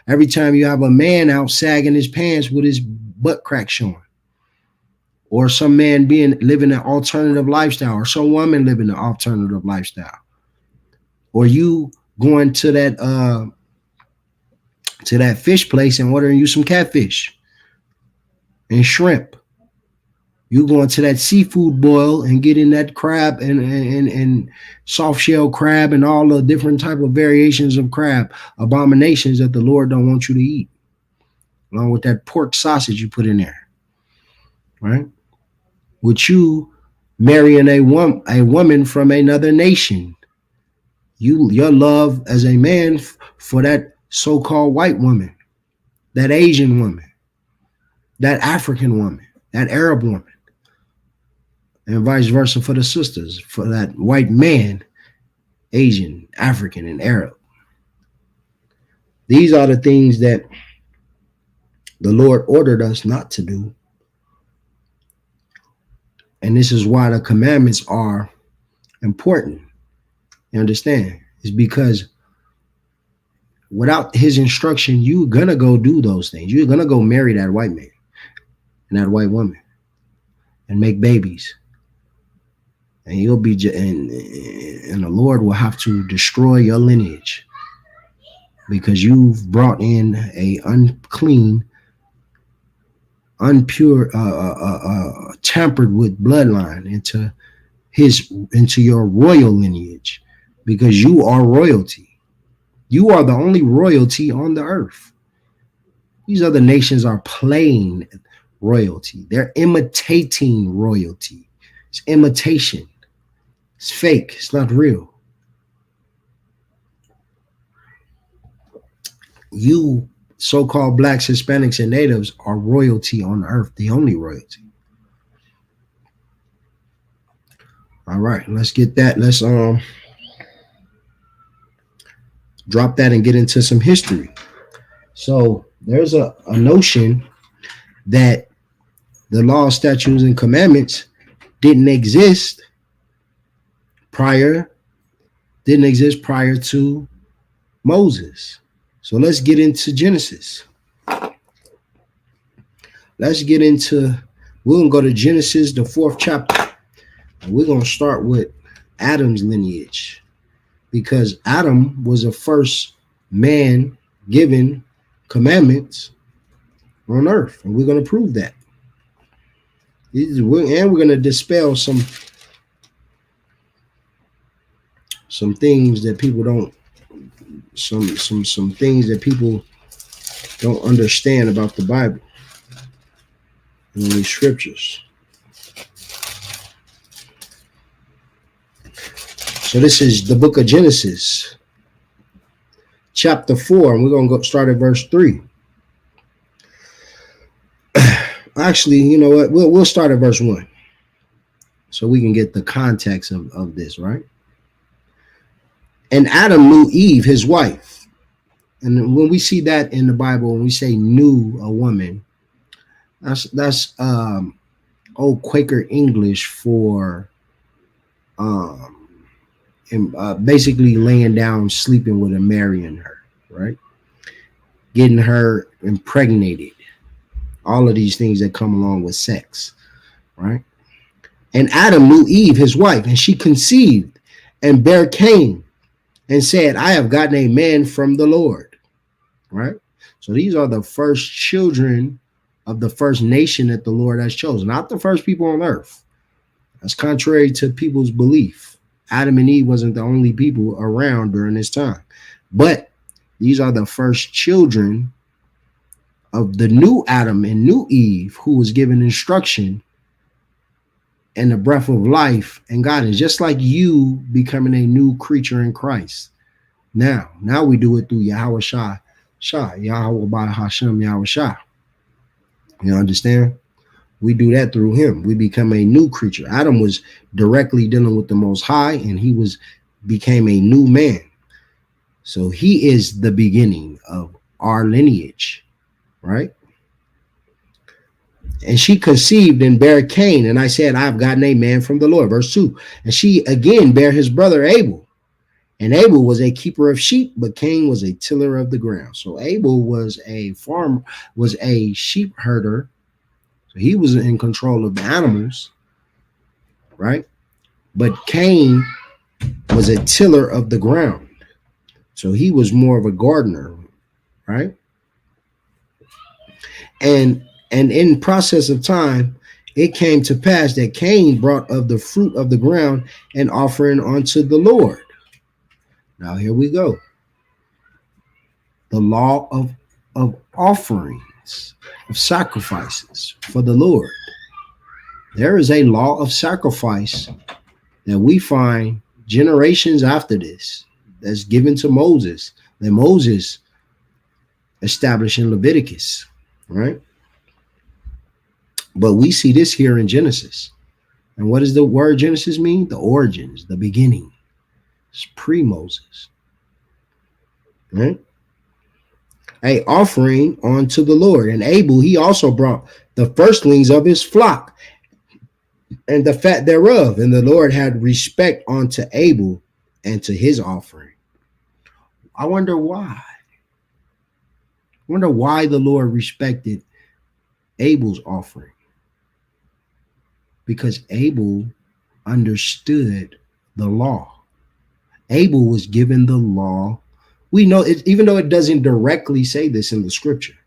Every time you have a man out sagging his pants with his butt crack showing. Or some man living an alternative lifestyle, or some woman living an alternative lifestyle. Or you going to that fish place and ordering you some catfish and shrimp. You going to that seafood boil and getting that crab and soft shell crab and all the different type of variations of crab, abominations that the Lord don't want you to eat, along with that pork sausage you put in there, right? With you marrying a woman from another nation, your love as a man for that so-called white woman, that Asian woman, that African woman, that Arab woman, and vice versa for the sisters, for that white man, Asian, African, and Arab. These are the things that the Lord ordered us not to do. And this is why the commandments are important. You understand? It's because without his instruction, you're going to go do those things. You're going to go marry that white man and that white woman and make babies. And you'll be, and the Lord will have to destroy your lineage because you've brought in a unclean, unpure, tampered with bloodline into your royal lineage, because you are royalty. You are the only royalty on the earth. These other nations are playing royalty. They're imitating royalty. It's imitation. It's fake. It's not real. You so-called blacks, Hispanics, and natives are royalty on earth, the only royalty. All right, let's get that. Let's drop that and get into some history. So there's a notion that the law, statutes, and commandments didn't exist prior to Moses. So let's get into Genesis. We're going to go to Genesis, the 4th chapter. And we're going to start with Adam's lineage, because Adam was the first man given commandments on earth. And we're going to prove that. And we're going to dispel some things that people don't, some things that people don't understand about the Bible and these scriptures. So this is the book of Genesis, chapter 4, and we're going to start at verse 3. Actually, you know what? We'll start at verse 1 so we can get the context of this, right? And Adam knew Eve, his wife. And when we see that in the Bible, when we say knew a woman, that's old Quaker English for basically laying down, sleeping with her, marrying her, right? Getting her impregnated. All of these things that come along with sex, right? And Adam knew Eve, his wife, and she conceived and bare Cain and said, I have gotten a man from the Lord, right? So these are the first children of the first nation that the Lord has chosen, not the first people on earth. That's contrary to people's belief. Adam and Eve wasn't the only people around during this time. But these are the first children of the new Adam and new Eve who was given instruction and the breath of life and guidance, just like you becoming a new creature in Christ. Now we do it through Yahweh Shah, Yahweh by Hashem, Yahweh Shah. You understand? We do that through him. We become a new creature. Adam was directly dealing with the Most High, and he became a new man. So he is the beginning of our lineage, right? And she conceived and bare Cain, and I said, I've gotten a man from the Lord. Verse 2. And she again bare his brother Abel. And Abel was a keeper of sheep, but Cain was a tiller of the ground. So Abel was a farmer, was a sheep herder. So he was in control of the animals, right? But Cain was a tiller of the ground. So he was more of a gardener, right? And in process of time, it came to pass that Cain brought of the fruit of the ground an offering unto the Lord. Now here we go. The law of offerings, of sacrifices for the Lord. There is a law of sacrifice that we find generations after this that's given to Moses, that Moses established in Leviticus, right? But we see this here in Genesis. And what does the word Genesis mean? The origins, the beginning. It's pre-Moses, right? A offering unto the Lord. And Abel, he also brought the firstlings of his flock and the fat thereof. And the Lord had respect unto Abel and to his offering. I wonder why. I wonder why the Lord respected Abel's offering. Because Abel understood the law. Abel was given the law. We know it, even though it doesn't directly say this in the scripture,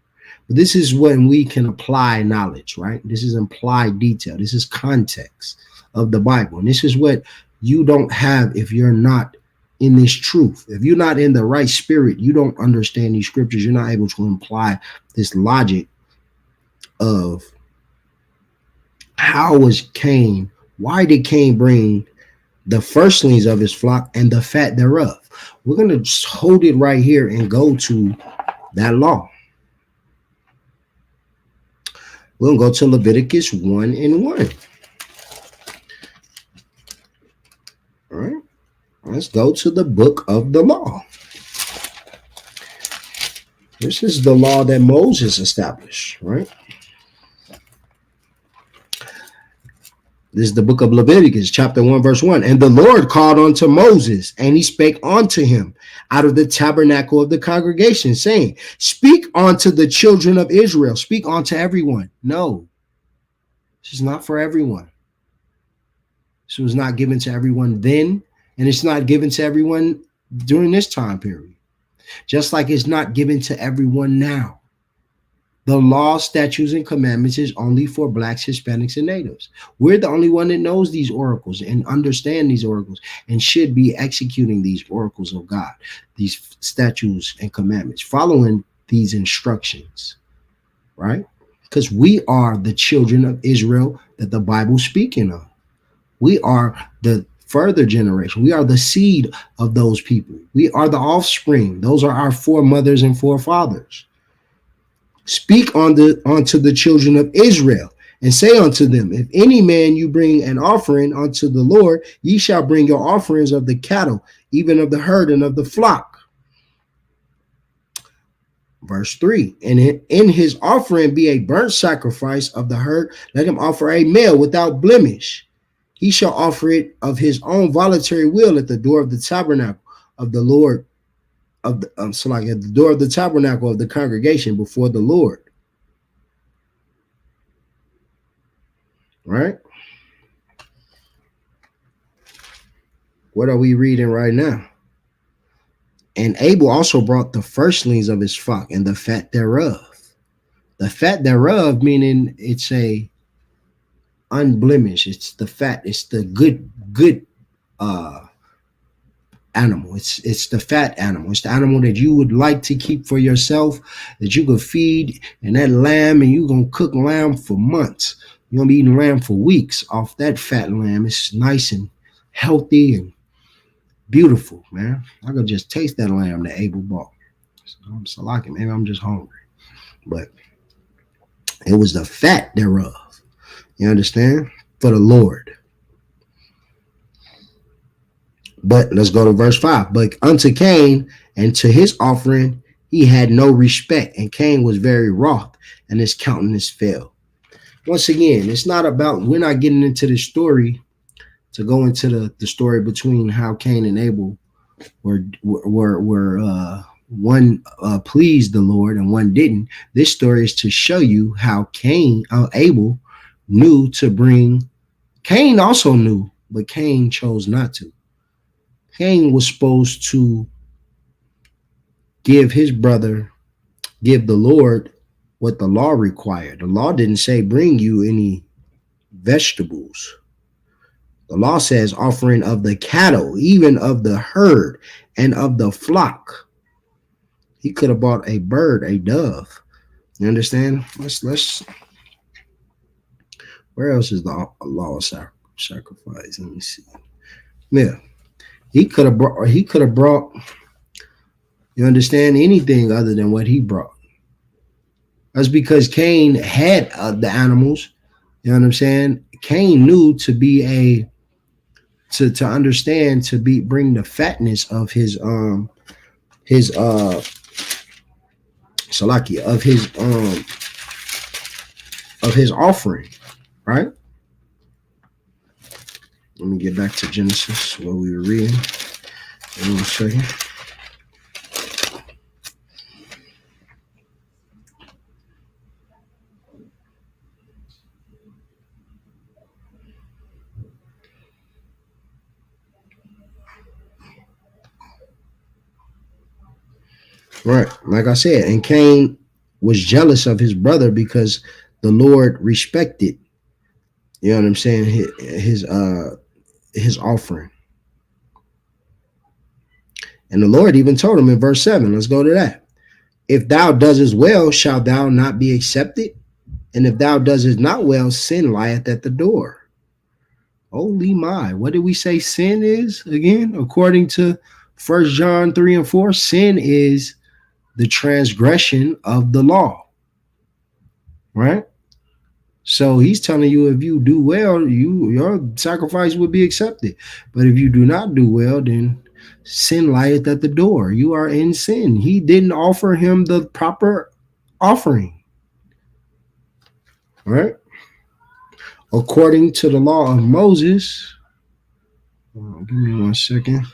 but this is when we can apply knowledge, right? This is implied detail. This is context of the Bible. And this is what you don't have if you're not in this truth. If you're not in the right spirit, you don't understand these scriptures. You're not able to imply this logic of how was Cain, why did Cain bring the firstlings of his flock and the fat thereof? We're going to just hold it right here and go to that law. We're going to go to Leviticus 1:1. All right. Let's go to the book of the law. This is the law that Moses established, right? This is the book of Leviticus, chapter 1, verse 1. And the Lord called unto Moses, and he spake unto him out of the tabernacle of the congregation, saying, speak unto the children of Israel. Speak unto everyone. No, this is not for everyone. This was not given to everyone then, and it's not given to everyone during this time period. Just like it's not given to everyone now. The law, statutes, and commandments is only for blacks, Hispanics, and natives. We're the only one that knows these oracles and understand these oracles and should be executing these oracles of God, these statutes and commandments, following these instructions, right? Because we are the children of Israel that the Bible's speaking of. We are the further generation. We are the seed of those people. We are the offspring. Those are our foremothers and forefathers. Speak unto the children of Israel, and say unto them, if any man you bring an offering unto the Lord, ye shall bring your offerings of the cattle, even of the herd and of the flock. Verse 3, and in his offering be a burnt sacrifice of the herd. Let him offer a male without blemish. He shall offer it of his own voluntary will at the door of the tabernacle of the Lord, of the at the door of the tabernacle of the congregation before the Lord. Right? What are we reading right now? And Abel also brought the firstlings of his flock and the fat thereof. The fat thereof meaning it's a unblemished. It's the fat. It's the good animal. It's the fat animal. It's the animal that you would like to keep for yourself, that you could feed, and that lamb, and you're gonna cook lamb for months. You're gonna be eating lamb for weeks off that fat lamb. It's nice and healthy and beautiful, man. I could just taste that lamb that Abel bought. So I like it. Maybe I'm just hungry. But it was the fat thereof. You understand? For the Lord. But let's go to verse 5. But unto Cain and to his offering he had no respect, and Cain was very wroth, and his countenance fell. Once again, it's not about, we're not getting into the story to go into the story between how Cain and Abel were one pleased the Lord and one didn't. This story is to show you how Abel knew to bring. Cain also knew, but Cain chose not to. Cain was supposed to give the Lord what the law required. The law didn't say bring you any vegetables. The law says offering of the cattle, even of the herd and of the flock. He could have bought a bird, a dove. You understand? Let's. Where else is the law of sacrifice? Let me see. Yeah, he could have brought. He could have brought. You understand, anything other than what he brought. That's because Cain had the animals. You know what I'm saying? Cain knew to be to understand, to bring the fatness of his salakia, of his offering, right? Let me get back to Genesis, what we were reading. In 1 second. Right. Like I said, and Cain was jealous of his brother because the Lord respected, you know what I'm saying, his offering. And the Lord even told him in verse 7. Let's go to that. If thou doest well, shalt thou not be accepted? And if thou doest not well, sin lieth at the door. Holy my. What did we say sin is again? According to 1 John 3 and 4, sin is the transgression of the law. Right? So he's telling you, if you do well, your sacrifice will be accepted. But if you do not do well, then sin lieth at the door. You are in sin. He didn't offer him the proper offering. Right? According to the law of Moses. Give me 1 second.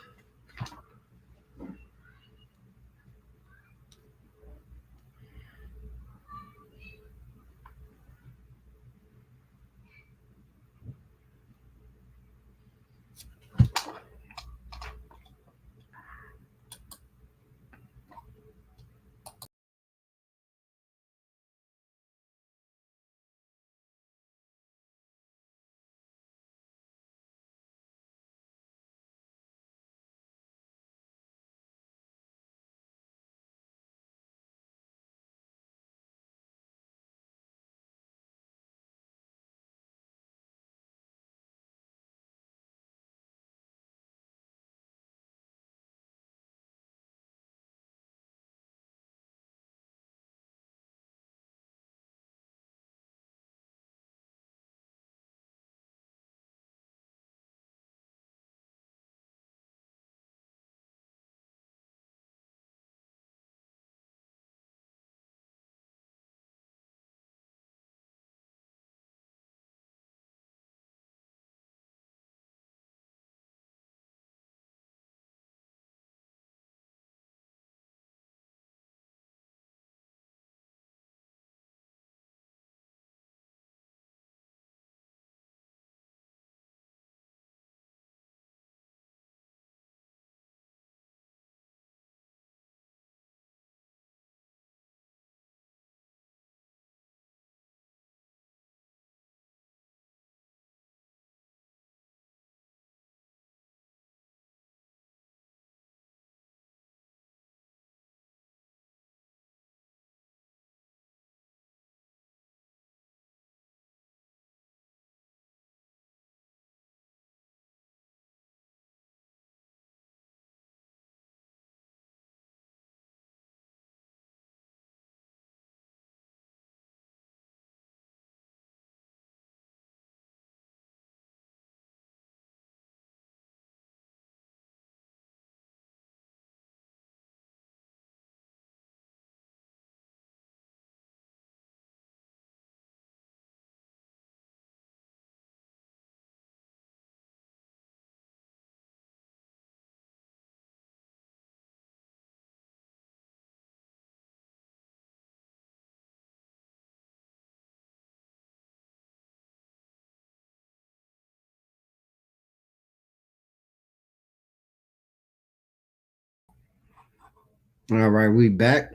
All right, we back.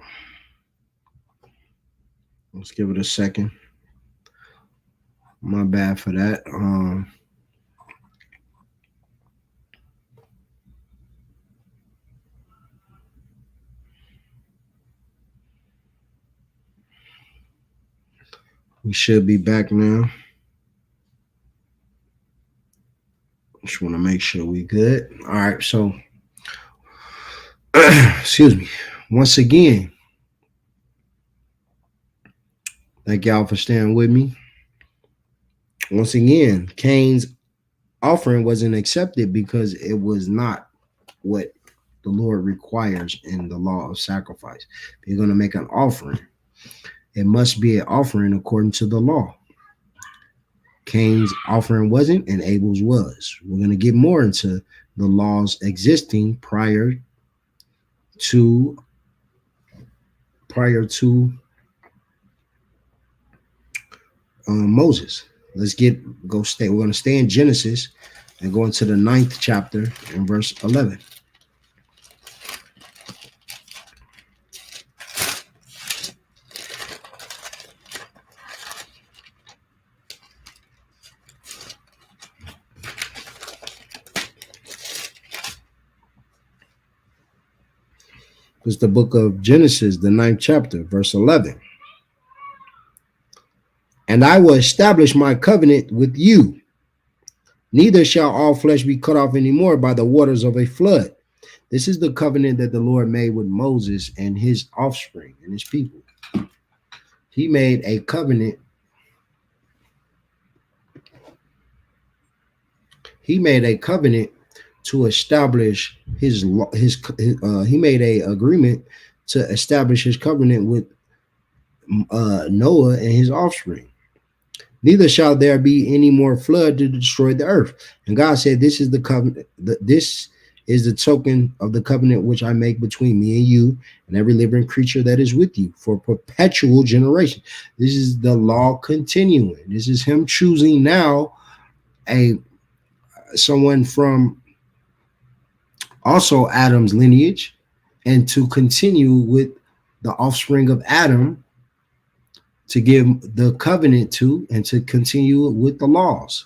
Let's give it a second. My bad for that. We should be back now. Just want to make sure we good. All right, so excuse me. Once again, thank y'all for staying with me. Once again, Cain's offering wasn't accepted because it was not what the Lord requires in the law of sacrifice. If you're going to make an offering, it must be an offering according to the law. Cain's offering wasn't, and Abel's was. We're going to get more into the laws existing prior to Moses. Let's go stay. We're going to stay in Genesis and go into the 9th chapter in verse 11. It's the book of Genesis, the 9th chapter, verse 11. And I will establish my covenant with you. Neither shall all flesh be cut off anymore by the waters of a flood. This is the covenant that the Lord made with Moses and his offspring and his people. He made a covenant. He made a covenant to establish his he made a agreement to establish his covenant with Noah and his offspring. Neither shall there be any more flood to destroy the earth. And God said, this is the covenant. This is the token of the covenant which I make between me and you and every living creature that is with you for perpetual generation. This is the law continuing. This is him choosing now someone from also Adam's lineage and to continue with the offspring of Adam to give the covenant to and to continue with the laws.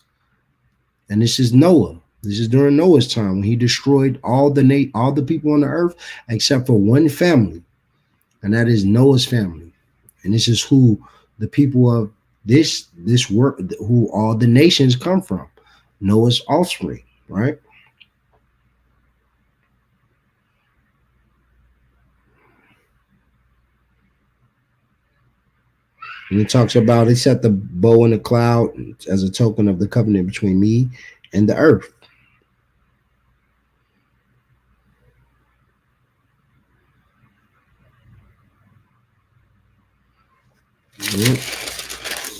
And this is Noah. This is during Noah's time when he destroyed all the people on the earth except for one family, and that is Noah's family. And this is who the people of this work, who all the nations come from, Noah's offspring, right? And it talks about he set the bow in the cloud as a token of the covenant between me and the earth.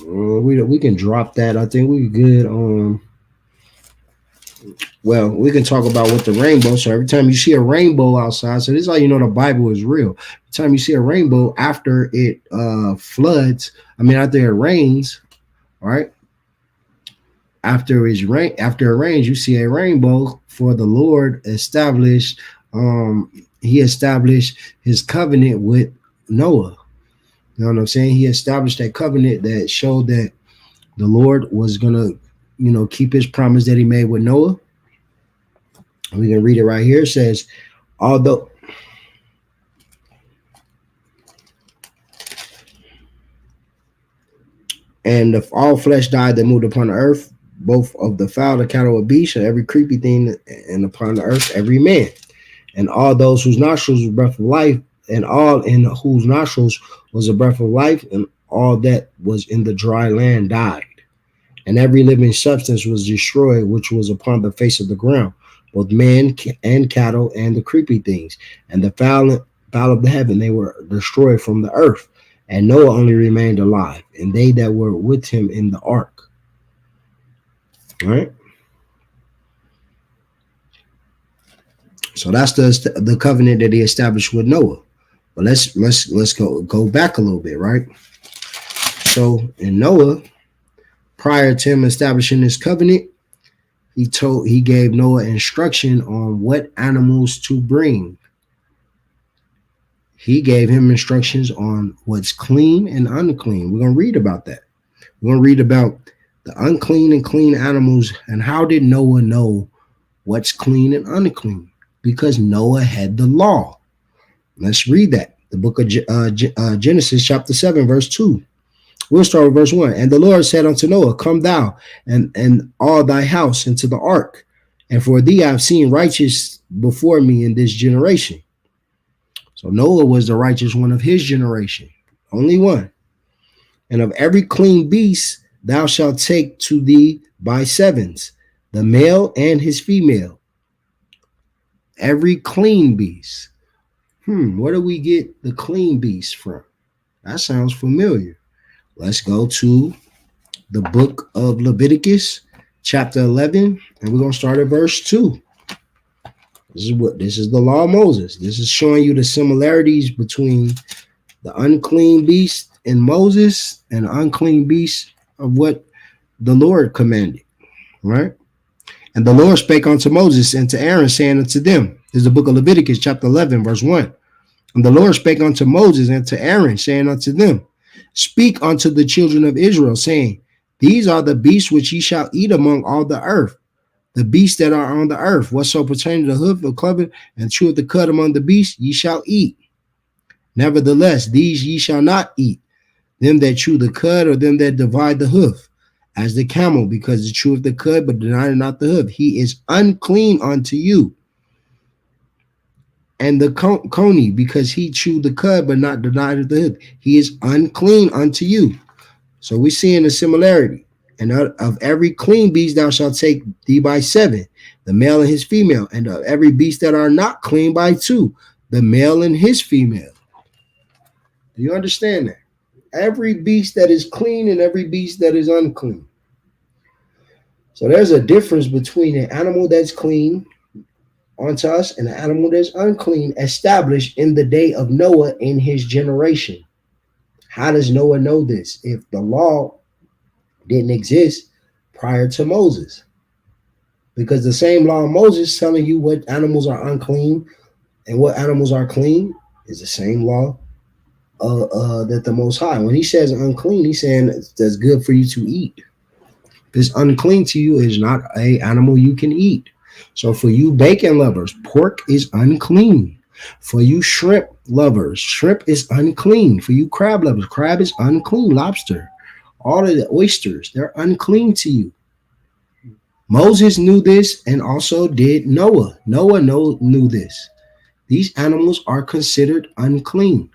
We can drop that. I think we good. Well, we can talk about with the rainbow. So every time you see a rainbow outside, so this is how you know the Bible is real. Every time you see a rainbow after it floods, after it rains, right? After it rains, you see a rainbow. For the Lord established, he established his covenant with Noah. You know what I'm saying? He established that covenant that showed that the Lord was gonna, keep his promise that he made with Noah. We can read it right here. It says, although and if all flesh died that moved upon the earth, both of the fowl, the cattle, and beast, and every creepy thing, and upon the earth, every man, and all those whose nostrils was breath of life, and all in whose nostrils was a breath of life, and all that was in the dry land died. And every living substance was destroyed, which was upon the face of the ground, both men and cattle and the creepy things, and the fowl of the heaven, they were destroyed from the earth. And Noah only remained alive, and they that were with him in the ark. All right. So that's the covenant that he established with Noah. But let's go back a little bit, right? So in Noah, prior to him establishing this covenant, he gave Noah instruction on what animals to bring. He gave him instructions on what's clean and unclean. We're going to read about that. We're going to read about the unclean and clean animals and how did Noah know what's clean and unclean? Because Noah had the law. Let's read that. The book of Genesis, chapter 7, verse 2. We'll start with verse 1. And the Lord said unto Noah, come thou and all thy house into the ark. And for thee I have seen righteous before me in this generation. So Noah was the righteous one of his generation. Only one. And of every clean beast thou shalt take to thee by sevens, the male and his female. Every clean beast. Where do we get the clean beast from? That sounds familiar. Let's go to the book of Leviticus, chapter 11, and we're going to start at verse 2. This is the law of Moses. This is showing you the similarities between the unclean beast in Moses and the unclean beast of what the Lord commanded, right? And the Lord spake unto Moses and to Aaron, saying unto them, this is the book of Leviticus, chapter 11, verse 1. And the Lord spake unto Moses and to Aaron, saying unto them, speak unto the children of Israel, saying, these are the beasts which ye shall eat among all the earth. The beasts that are on the earth, whatso pertaining to the hoof of cloven and cheweth the cud among the beasts, ye shall eat. Nevertheless, these ye shall not eat, them that chew the cud or them that divide the hoof, as the camel, because it cheweth the cud, but denieth not the hoof. He is unclean unto you. And the coney, because he chewed the cud, but not denied the hoof. He is unclean unto you. So we're seeing a similarity. And of every clean beast thou shalt take thee by seven, the male and his female. And of every beast that are not clean by two, the male and his female. Do you understand that? Every beast that is clean and every beast that is unclean. So there's a difference between an animal that's clean unto us and an animal that's unclean established in the day of Noah in his generation. How does Noah know this? If the law didn't exist prior to Moses. Because the same law of Moses telling you what animals are unclean and what animals are clean is the same law that the Most High. When he says unclean, he's saying that's good for you to eat. If it's unclean to you, it's not an animal you can eat. So for you bacon lovers, pork is unclean. For you shrimp lovers, shrimp is unclean. For you crab lovers, crab is unclean. Lobster, all of the oysters, they're unclean to you. Moses knew this, and also did Noah. Noah knew this. These animals are considered unclean.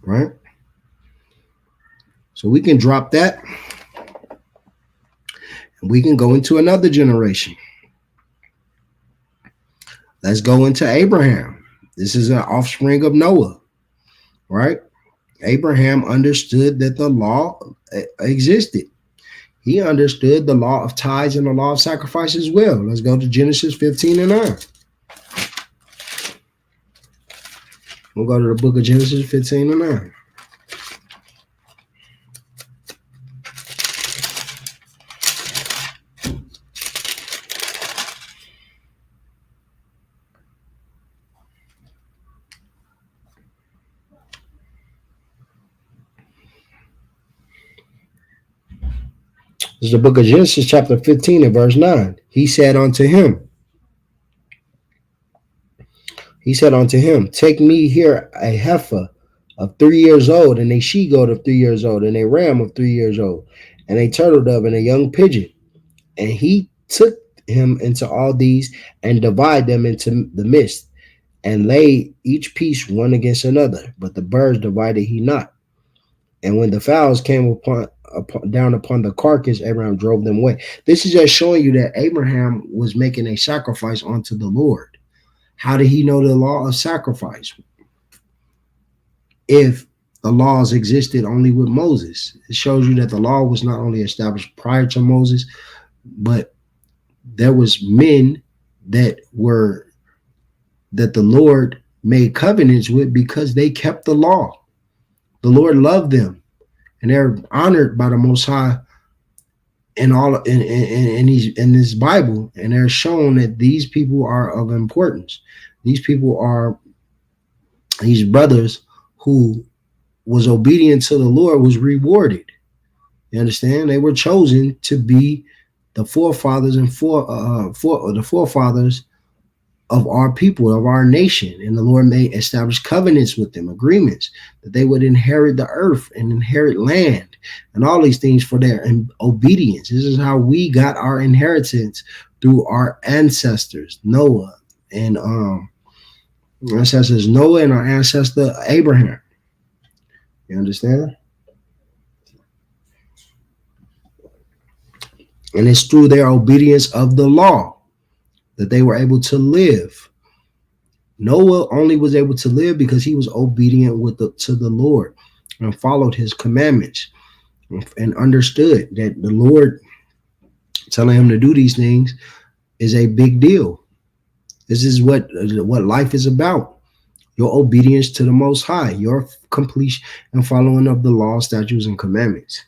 Right? So we can drop that. And we can go into another generation. Let's go into Abraham. This is an offspring of Noah, right? Abraham understood that the law existed. He understood the law of tithes and the law of sacrifice as well. Let's go to Genesis 15:9. We'll go to the book of Genesis 15:9. This is the book of Genesis, chapter 15, and verse 9. He said unto him, take me here a heifer of 3 years old, and a she goat of 3 years old, and a ram of 3 years old, and a turtle dove, and a young pigeon. And he took him into all these, and divided them into the midst, and laid each piece one against another. But the birds divided he not. And when the fowls came down upon the carcass, Abraham drove them away. This is just showing you that Abraham was making a sacrifice unto the Lord. How did he know the law of sacrifice? If the laws existed only with Moses, it shows you that the law was not only established prior to Moses, but there was men that the Lord made covenants with because they kept the law. The Lord loved them, and they're honored by the Most High in all in this Bible, and they're shown that these people are of importance. These people are these brothers who was obedient to the Lord was rewarded. You understand? They were chosen to be the forefathers and for the forefathers of our people, of our nation. And the Lord may establish covenants with them, agreements that they would inherit the earth and inherit land and all these things for their obedience. This is how we got our inheritance through our ancestors, Noah and our ancestors Noah and our ancestor Abraham. You understand? And it's through their obedience of the law that they were able to live. Noah only was able to live because he was obedient to the Lord and followed his commandments and understood that the Lord telling him to do these things is a big deal. This is what life is about. Your obedience to the Most High, your completion and following of the law, statutes, and commandments.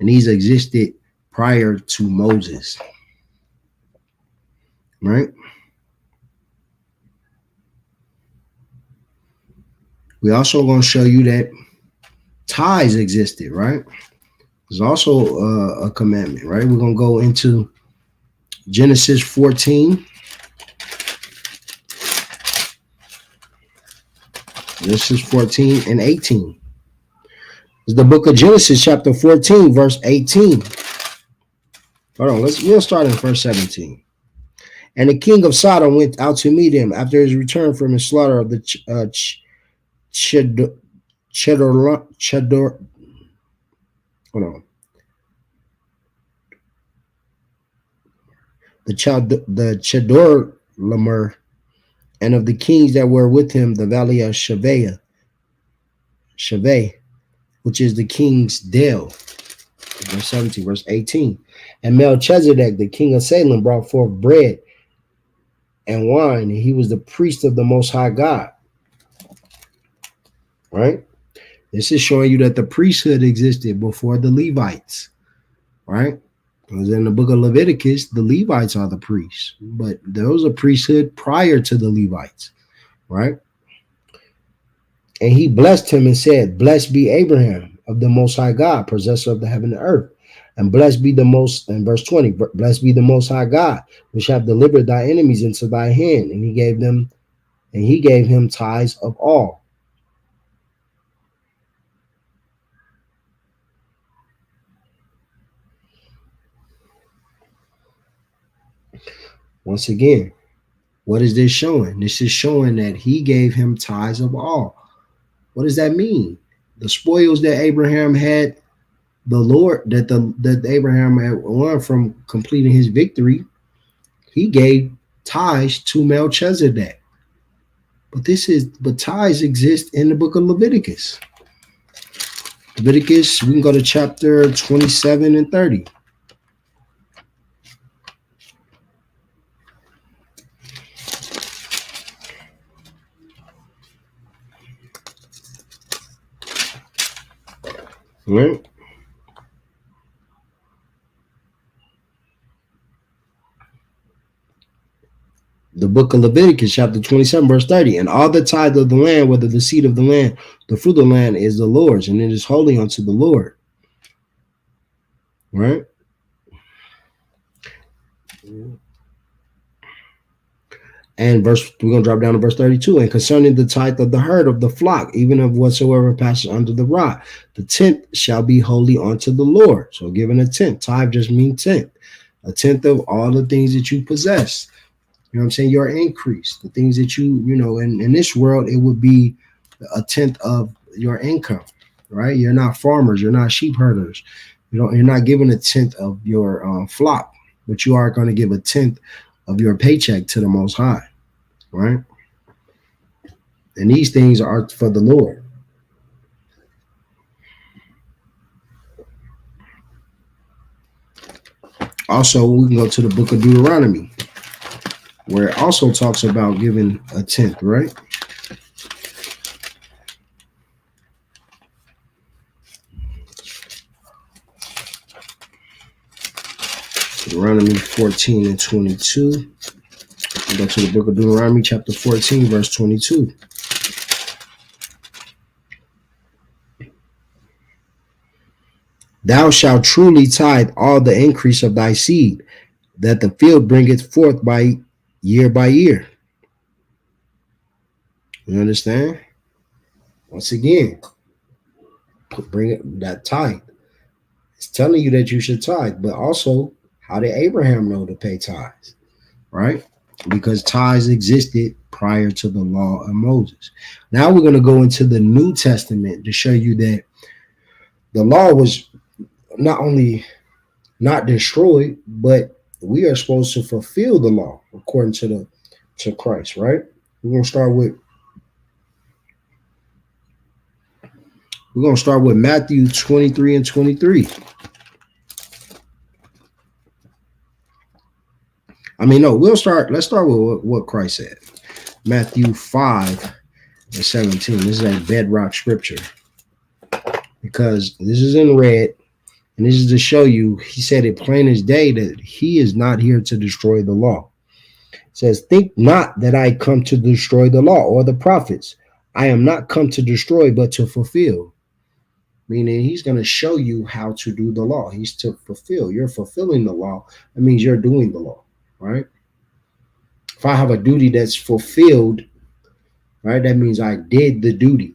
And these existed prior to Moses. Right? We also going to show you that tithes existed, right? There's also a commandment, right? We're going to go into Genesis 14. Genesis 14 and 18. It's the book of Genesis, chapter 14, verse 18. Hold on, we'll start in verse 17. And the king of Sodom went out to meet him after his return from his slaughter of the the Chedorlaomer, and of the kings that were with him, the valley of Shaveh, which is the king's Dale. Verse 17, verse 18. And Melchizedek, the king of Salem, brought forth bread and wine, and he was the priest of the Most High God. Right? This is showing you that the priesthood existed before the Levites. Right? Because in the book of Leviticus, the Levites are the priests, but there was a priesthood prior to the Levites. Right? And he blessed him and said, "Blessed be Abraham of the Most High God, possessor of the heaven and earth. And blessed be the most," in verse 20, "blessed be the Most High God, which have delivered thy enemies into thy hand." And he gave him tithes of all. Once again, what is this showing? This is showing that he gave him tithes of all. What does that mean? The spoils that Abraham had, the Lord that Abraham had won from completing his victory, he gave tithes to Melchizedek. But tithes exist in the book of Leviticus. Leviticus, we can go to chapter 27 and 30. Right? The book of Leviticus, chapter 27, verse 30. And all the tithe of the land, whether the seed of the land, the fruit of the land, is the Lord's, and it is holy unto the Lord. Right? And we're going to drop down to verse 32. And concerning the tithe of the herd of the flock, even of whatsoever passes under the rod, the tenth shall be holy unto the Lord. So giving a tenth, tithe just means tenth. A tenth of all the things that you possess. You know what I'm saying? Your increase, the things that in this world, it would be a tenth of your income, right? You're not farmers. You're not sheep herders. You're not giving a tenth of your flock, but you are going to give a tenth of your paycheck to the Most High, right? And these things are for the Lord. Also, we can go to the book of Deuteronomy, where it also talks about giving a tenth, right? Deuteronomy 14 and 22. We go to the book of Deuteronomy, chapter 14, verse 22. Thou shalt truly tithe all the increase of thy seed, that the field bringeth forth by year by year. You understand? Once again, bring it that tithe. It's telling you that you should tithe, but also, how did Abraham know to pay tithes? Right? Because tithes existed prior to the law of Moses. Now we're going to go into the New Testament to show you that the law was not only not destroyed, but we are supposed to fulfill the law according to Christ, right? We're going to start with Matthew 23 and 23. Let's start with what Christ said. Matthew 5 and 17. This is a bedrock scripture, because this is in red, and this is to show you, he said it plain as day, that he is not here to destroy the law. It says, think not that I come to destroy the law or the prophets. I am not come to destroy, but to fulfill. Meaning he's going to show you how to do the law. He's to fulfill. You're fulfilling the law. That means you're doing the law, right? If I have a duty that's fulfilled, right, that means I did the duty.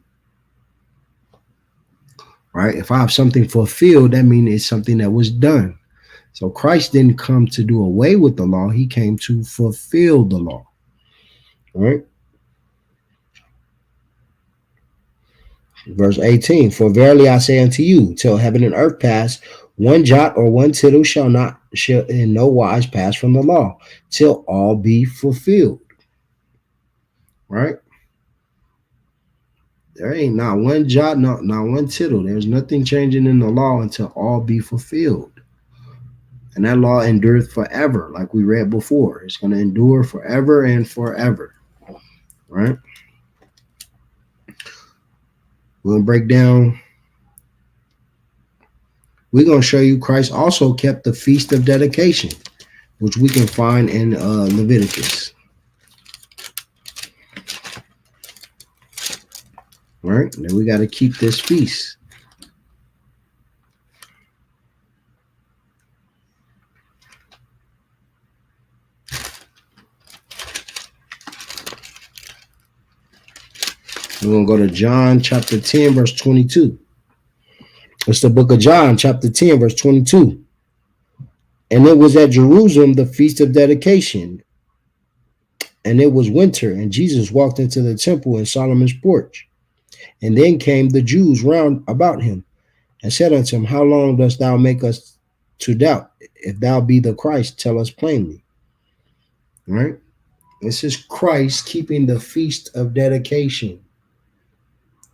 Right? If I have something fulfilled, that means it's something that was done. So Christ didn't come to do away with the law. He came to fulfill the law. Right? Verse 18, for verily I say unto you, till heaven and earth pass, one jot or one tittle shall in no wise pass from the law, till all be fulfilled. Right? There ain't not one jot, not one tittle. There's nothing changing in the law until all be fulfilled. And that law endureth forever, like we read before. It's going to endure forever and forever. Right? We're going to break down. We're going to show you Christ also kept the Feast of Dedication, which we can find in Leviticus. Right? Then we got to keep this feast. We're going to go to John chapter 10, verse 22. It's the book of John, chapter 10, verse 22. And it was at Jerusalem, the Feast of Dedication. And it was winter, and Jesus walked into the temple in Solomon's porch. And then came the Jews round about him, and said unto him, how long dost thou make us to doubt? If thou be the Christ, tell us plainly. Right? This is Christ keeping the Feast of Dedication,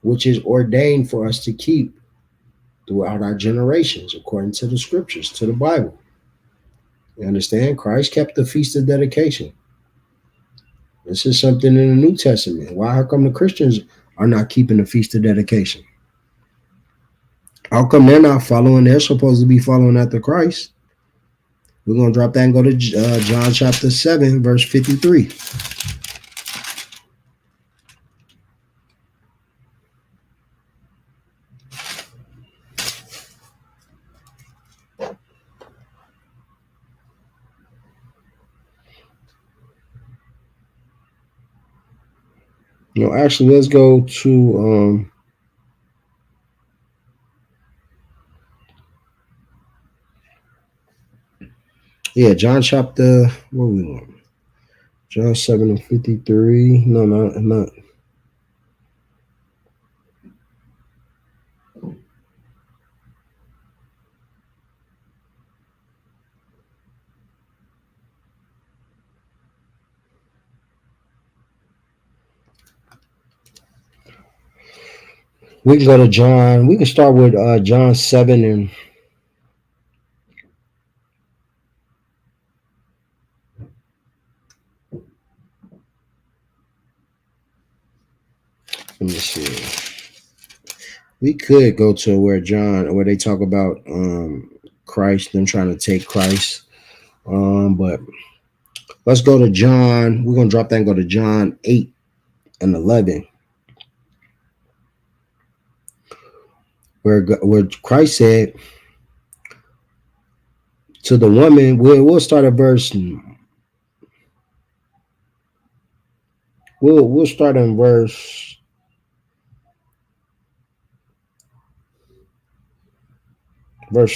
which is ordained for us to keep throughout our generations, according to the scriptures, to the Bible. You understand? Christ kept the Feast of Dedication. This is something in the New Testament. Why? How come the Christians are not keeping the Feast of Dedication? How come they're not following? They're supposed to be following after Christ. We're going to drop that and go to John chapter 7, verse 53. Actually, let's go to John chapter, what we want? John 7 and 53. No, not. We can go to John. We can start with John 7 and let me see. We could go to where they talk about Christ, them trying to take Christ But let's go to John. We're gonna drop that and go to John 8 and 11, where Christ said to the woman. We'll start at verse. We'll start in verse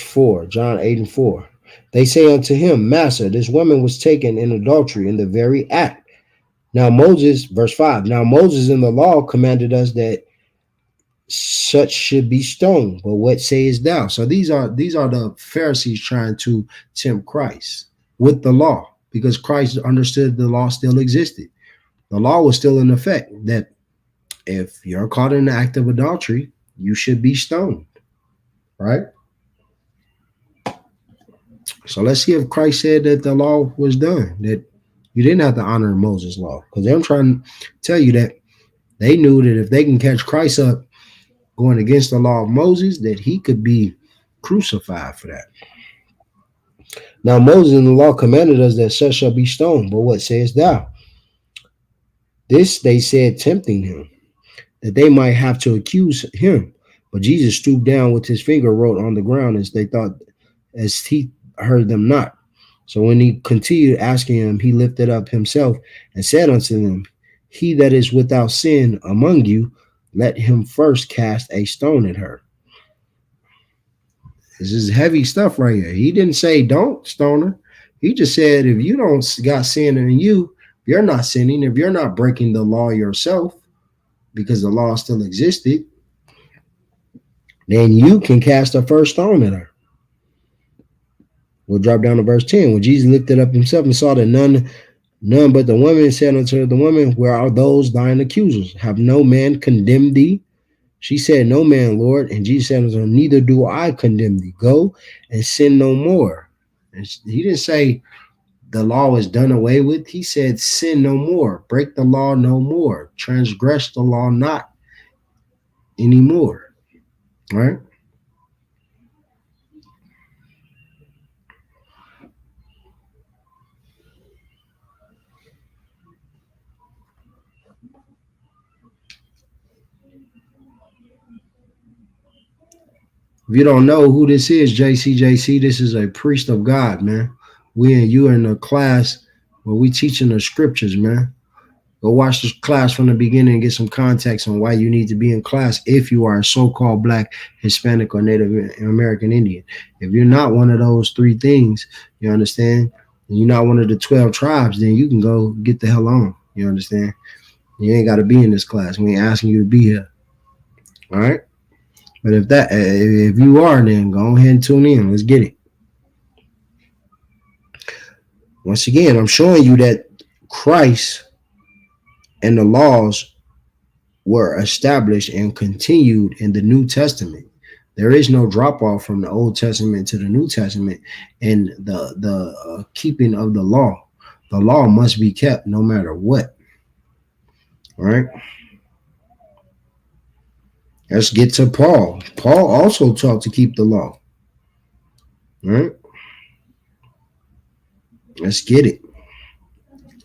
4, John 8 and 4. They say unto him, Master, this woman was taken in adultery in the very act. Now Moses, verse 5, now Moses in the law commanded us that such should be stoned. But what sayest thou? So these are the Pharisees trying to tempt Christ with the law, because Christ understood the law still existed. The law was still in effect, that if you're caught in the act of adultery, you should be stoned. Right? So let's see if Christ said that the law was done, that you didn't have to honor Moses' law. Because they're trying to tell you that they knew that if they can catch Christ up going against the law of Moses, that he could be crucified for that. Now Moses in the law commanded us that such shall be stoned. But what sayest thou? This they said, tempting him, that they might have to accuse him. But Jesus stooped down with his finger, wrote on the ground, as he heard them not. So when he continued asking him, he lifted up himself and said unto them, he that is without sin among you, let him first cast a stone at her. This is heavy stuff right here. He didn't say don't stone her. He just said if you don't got sin in you, if you're not sinning, if you're not breaking the law yourself, because the law still existed, then you can cast the first stone at her. We'll drop down to verse 10. When Jesus lifted up himself and saw that none but the woman, said unto the woman, where are those thine accusers? Have no man condemned thee? She said, no man, Lord. And Jesus said unto her, neither do I condemn thee. Go and sin no more. And he didn't say the law is done away with. He said, sin no more. Break the law no more. Transgress the law not anymore. Right? If you don't know who this is, JC, this is a priest of God, man. We and you are in a class where we teaching the scriptures, man. Go watch this class from the beginning and get some context on why you need to be in class if you are a so-called Black, Hispanic, or Native American Indian. If you're not one of those three things, you understand, and you're not one of the 12 tribes, then you can go get the hell on. You understand? You ain't got to be in this class. We ain't asking you to be here. All right? But if you are, then go ahead and tune in. Let's get it. Once again, I'm showing you that Christ and the laws were established and continued in the New Testament. There is no drop off from the Old Testament to the New Testament and the keeping of the law. The law must be kept no matter what. All right. Let's get to Paul. Paul also taught to keep the law. All right. Let's get it.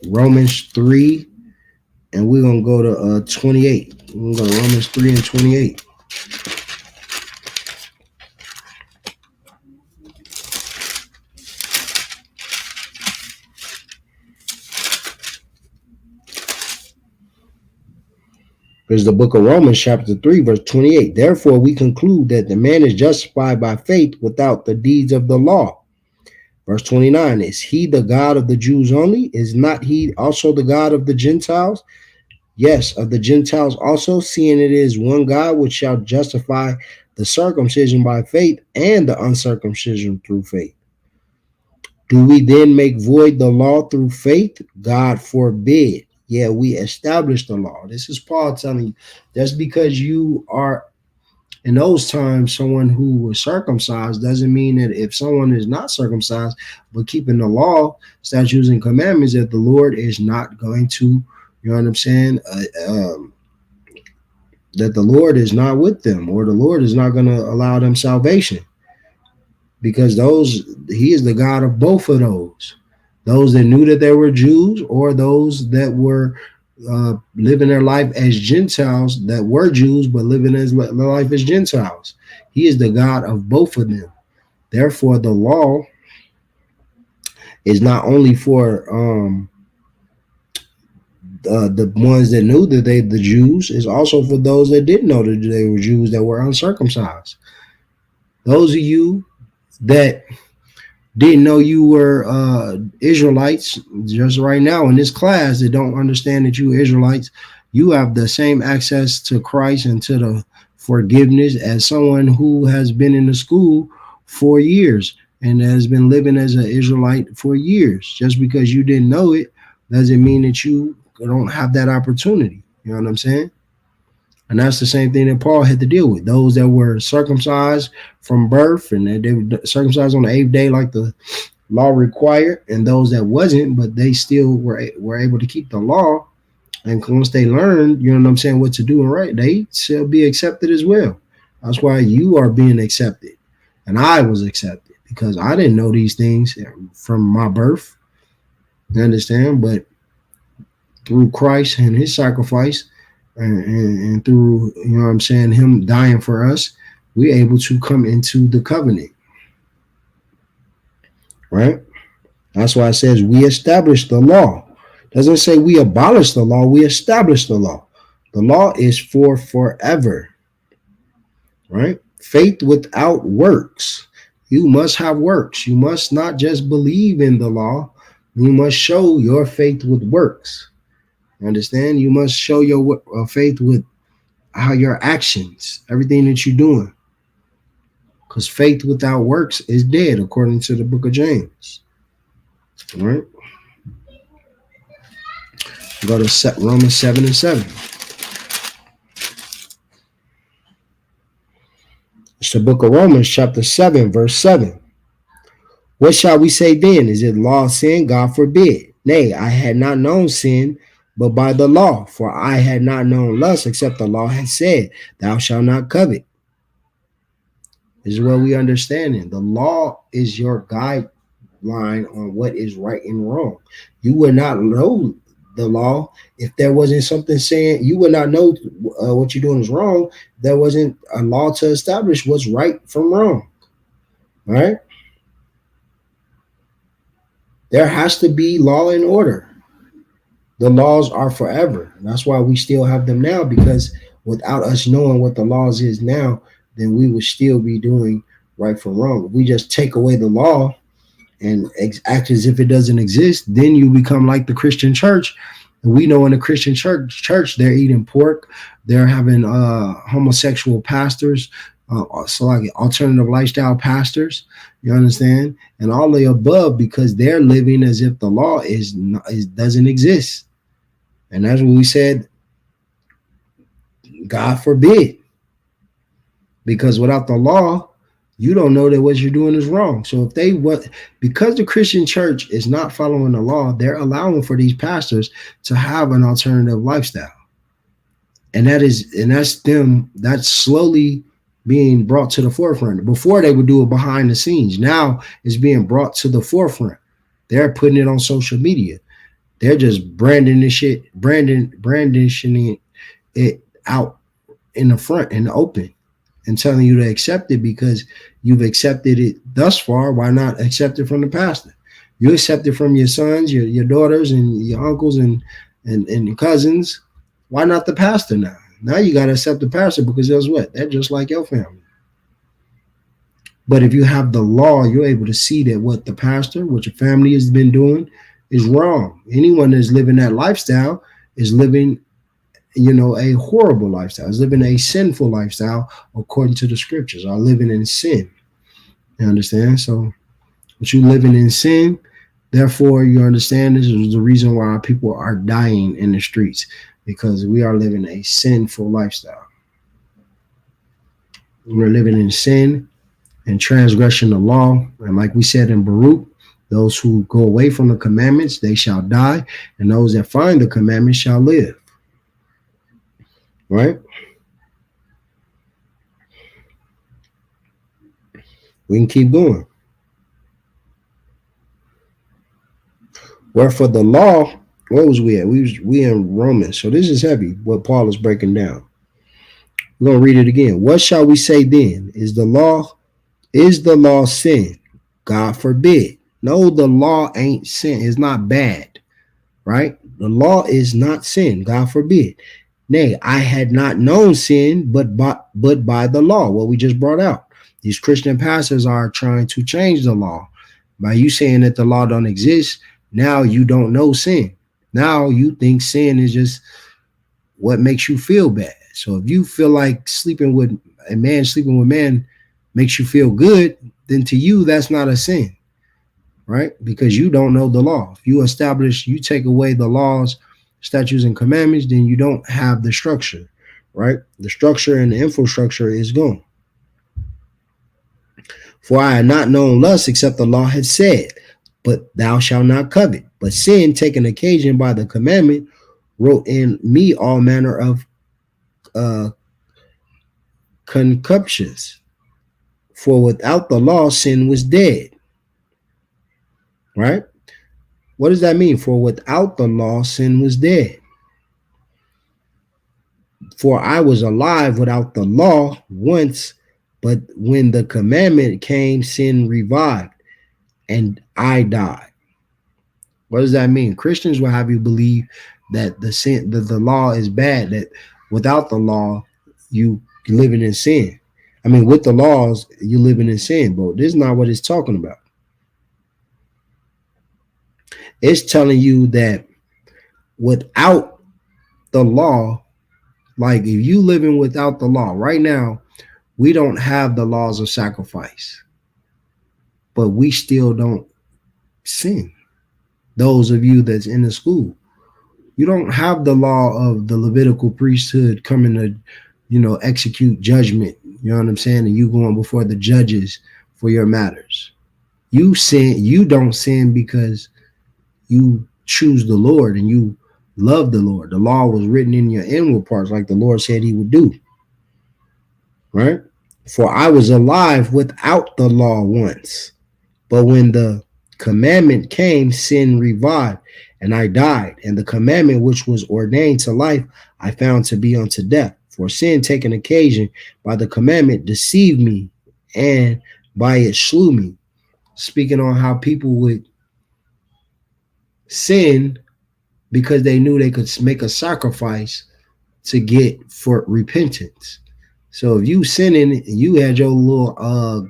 Romans 3, and we're going to go to 28. We're going to go to Romans 3 and 28. There's the book of Romans, chapter 3, verse 28. Therefore, we conclude that the man is justified by faith without the deeds of the law. Verse 29, is he the God of the Jews only? Is not he also the God of the Gentiles? Yes, of the Gentiles also, seeing it is one God which shall justify the circumcision by faith and the uncircumcision through faith. Do we then make void the law through faith? God forbid. Yeah, we established the law. This is Paul telling you, just because you are in those times someone who was circumcised doesn't mean that if someone is not circumcised but keeping the law, statutes, and commandments, that the Lord is not going to, you know what I'm saying, that the Lord is not with them, or the Lord is not going to allow them salvation. because he is the God of both of those that knew that they were Jews, or those that were living their life as Gentiles, that were Jews but living their life as Gentiles. He is the God of both of them. Therefore, the law is not only for the ones that knew that they the Jews, is also for those that didn't know that they were Jews, that were uncircumcised. Those of you that didn't know you were Israelites, just right now in this class, that don't understand that you Israelites, you have the same access to Christ and to the forgiveness as someone who has been in the school for years and has been living as an Israelite for years. Just because you didn't know it doesn't mean that you don't have that opportunity. You know what I'm saying? And that's the same thing that Paul had to deal with. Those that were circumcised from birth, and they were circumcised on the 8th day like the law required, and those that wasn't, but they still were able to keep the law. And once they learned, you know what I'm saying, what to do and right, they shall be accepted as well. That's why you are being accepted. And I was accepted because I didn't know these things from my birth. You understand? But through Christ and his sacrifice, and through, you know what I'm saying, him dying for us, we're able to come into the covenant. Right? That's why it says we establish the law. It doesn't say we abolish the law, we establish the law. The law is for forever. Right? Faith without works. You must have works. You must not just believe in the law. You must show your faith with works. Understand? You must show your faith with how your actions, everything that you're doing. Because faith without works is dead, according to the book of James. All right? Go to Romans 7:7. It's the book of Romans, chapter 7, verse 7. What shall we say then? Is it law of sin? God forbid. Nay, I had not known sin, but by the law. For I had not known lust, except the law had said, thou shalt not covet. This is what we understand. The law is your guideline on what is right and wrong. You would not know the law if there wasn't something saying, you would not know what you're doing is wrong. There wasn't a law to establish what's right from wrong. All right? There has to be law and order. The laws are forever. And that's why we still have them now, because without us knowing what the laws is now, then we would still be doing right from wrong. If we just take away the law and act as if it doesn't exist, then you become like the Christian church. And we know in the Christian church they're eating pork, they're having homosexual pastors, so like alternative lifestyle pastors. You understand? And all the above, because they're living as if the law doesn't exist. And that's what we said. God forbid. Because without the law, you don't know that what you're doing is wrong. So because the Christian church is not following the law, they're allowing for these pastors to have an alternative lifestyle. And that's slowly being brought to the forefront. Before they would do it behind the scenes. Now it's being brought to the forefront. They're putting it on social media. They're just brandishing it out in the front, in the open, and telling you to accept it because you've accepted it thus far. Why not accept it from the pastor? You accept it from your sons, your daughters, and your uncles and your cousins. Why not the pastor now? Now you got to accept the pastor because guess what? They're just like your family. But if you have the law, you're able to see that what the pastor, what your family has been doing is wrong. Anyone that's living that lifestyle is living, a horrible lifestyle, is living a sinful lifestyle according to the scriptures, are living in sin. You understand? So, but you living in sin, therefore you understand this is the reason why people are dying in the streets, because we are living a sinful lifestyle. We're living in sin and transgression of law. And like we said in Baruch, those who go away from the commandments, they shall die. And those that find the commandments shall live. Right? We can keep going. Wherefore the law, what was we at? We in Romans. So this is heavy, what Paul is breaking down. We're gonna read it again. What shall we say then? Is the law sin? God forbid. No, the law ain't sin. It's not bad, right? The law is not sin. God forbid. Nay, I had not known sin, but by the law. What we just brought out. These Christian pastors are trying to change the law by you saying that the law don't exist. Now you don't know sin. Now you think sin is just what makes you feel bad. So if you feel like sleeping with man makes you feel good, then to you that's not a sin, right? Because you don't know the law. If you take away the laws, statutes, and commandments, then you don't have the structure, right? The structure and the infrastructure is gone. For I had not known lust except the law had said, but thou shalt not covet. But sin, taking occasion by the commandment, wrote in me all manner of uh, concupiscence. For without the law, sin was dead. Right? What does that mean? For without the law, sin was dead. For I was alive without the law once, but when the commandment came, sin revived, and I died. What does that mean? Christians will have you believe that the law is bad, that without the law, you living in sin. I mean, with the laws, you living in sin, but this is not what it's talking about. It's telling you that without the law, like if you living without the law right now, we don't have the laws of sacrifice, but we still don't sin. Those of you that's in the school, you don't have the law of the Levitical priesthood coming to, execute judgment. You know what I'm saying? And you going before the judges for your matters. You sin. You don't sin because you choose the Lord and you love the Lord. The law was written in your inward parts, like the Lord said He would do. Right? For I was alive without the law once, but when the commandment came, sin revived, and I died. And the commandment which was ordained to life, I found to be unto death. For sin, taking occasion by the commandment, deceived me, and by it slew me. Speaking on how people would sin because they knew they could make a sacrifice to get for repentance. So if you sinning and you had your little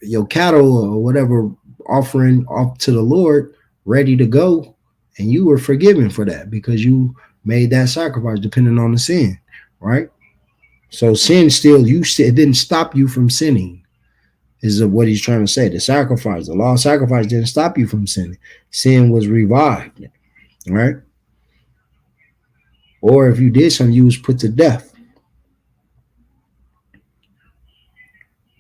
your cattle or whatever offering off to the Lord ready to go, and you were forgiven for that because you made that sacrifice depending on the sin, right? So sin still, it didn't stop you from sinning, is what he's trying to say. The sacrifice, the law of sacrifice didn't stop you from sinning. Sin was revived, right? Or if you did something, you was put to death.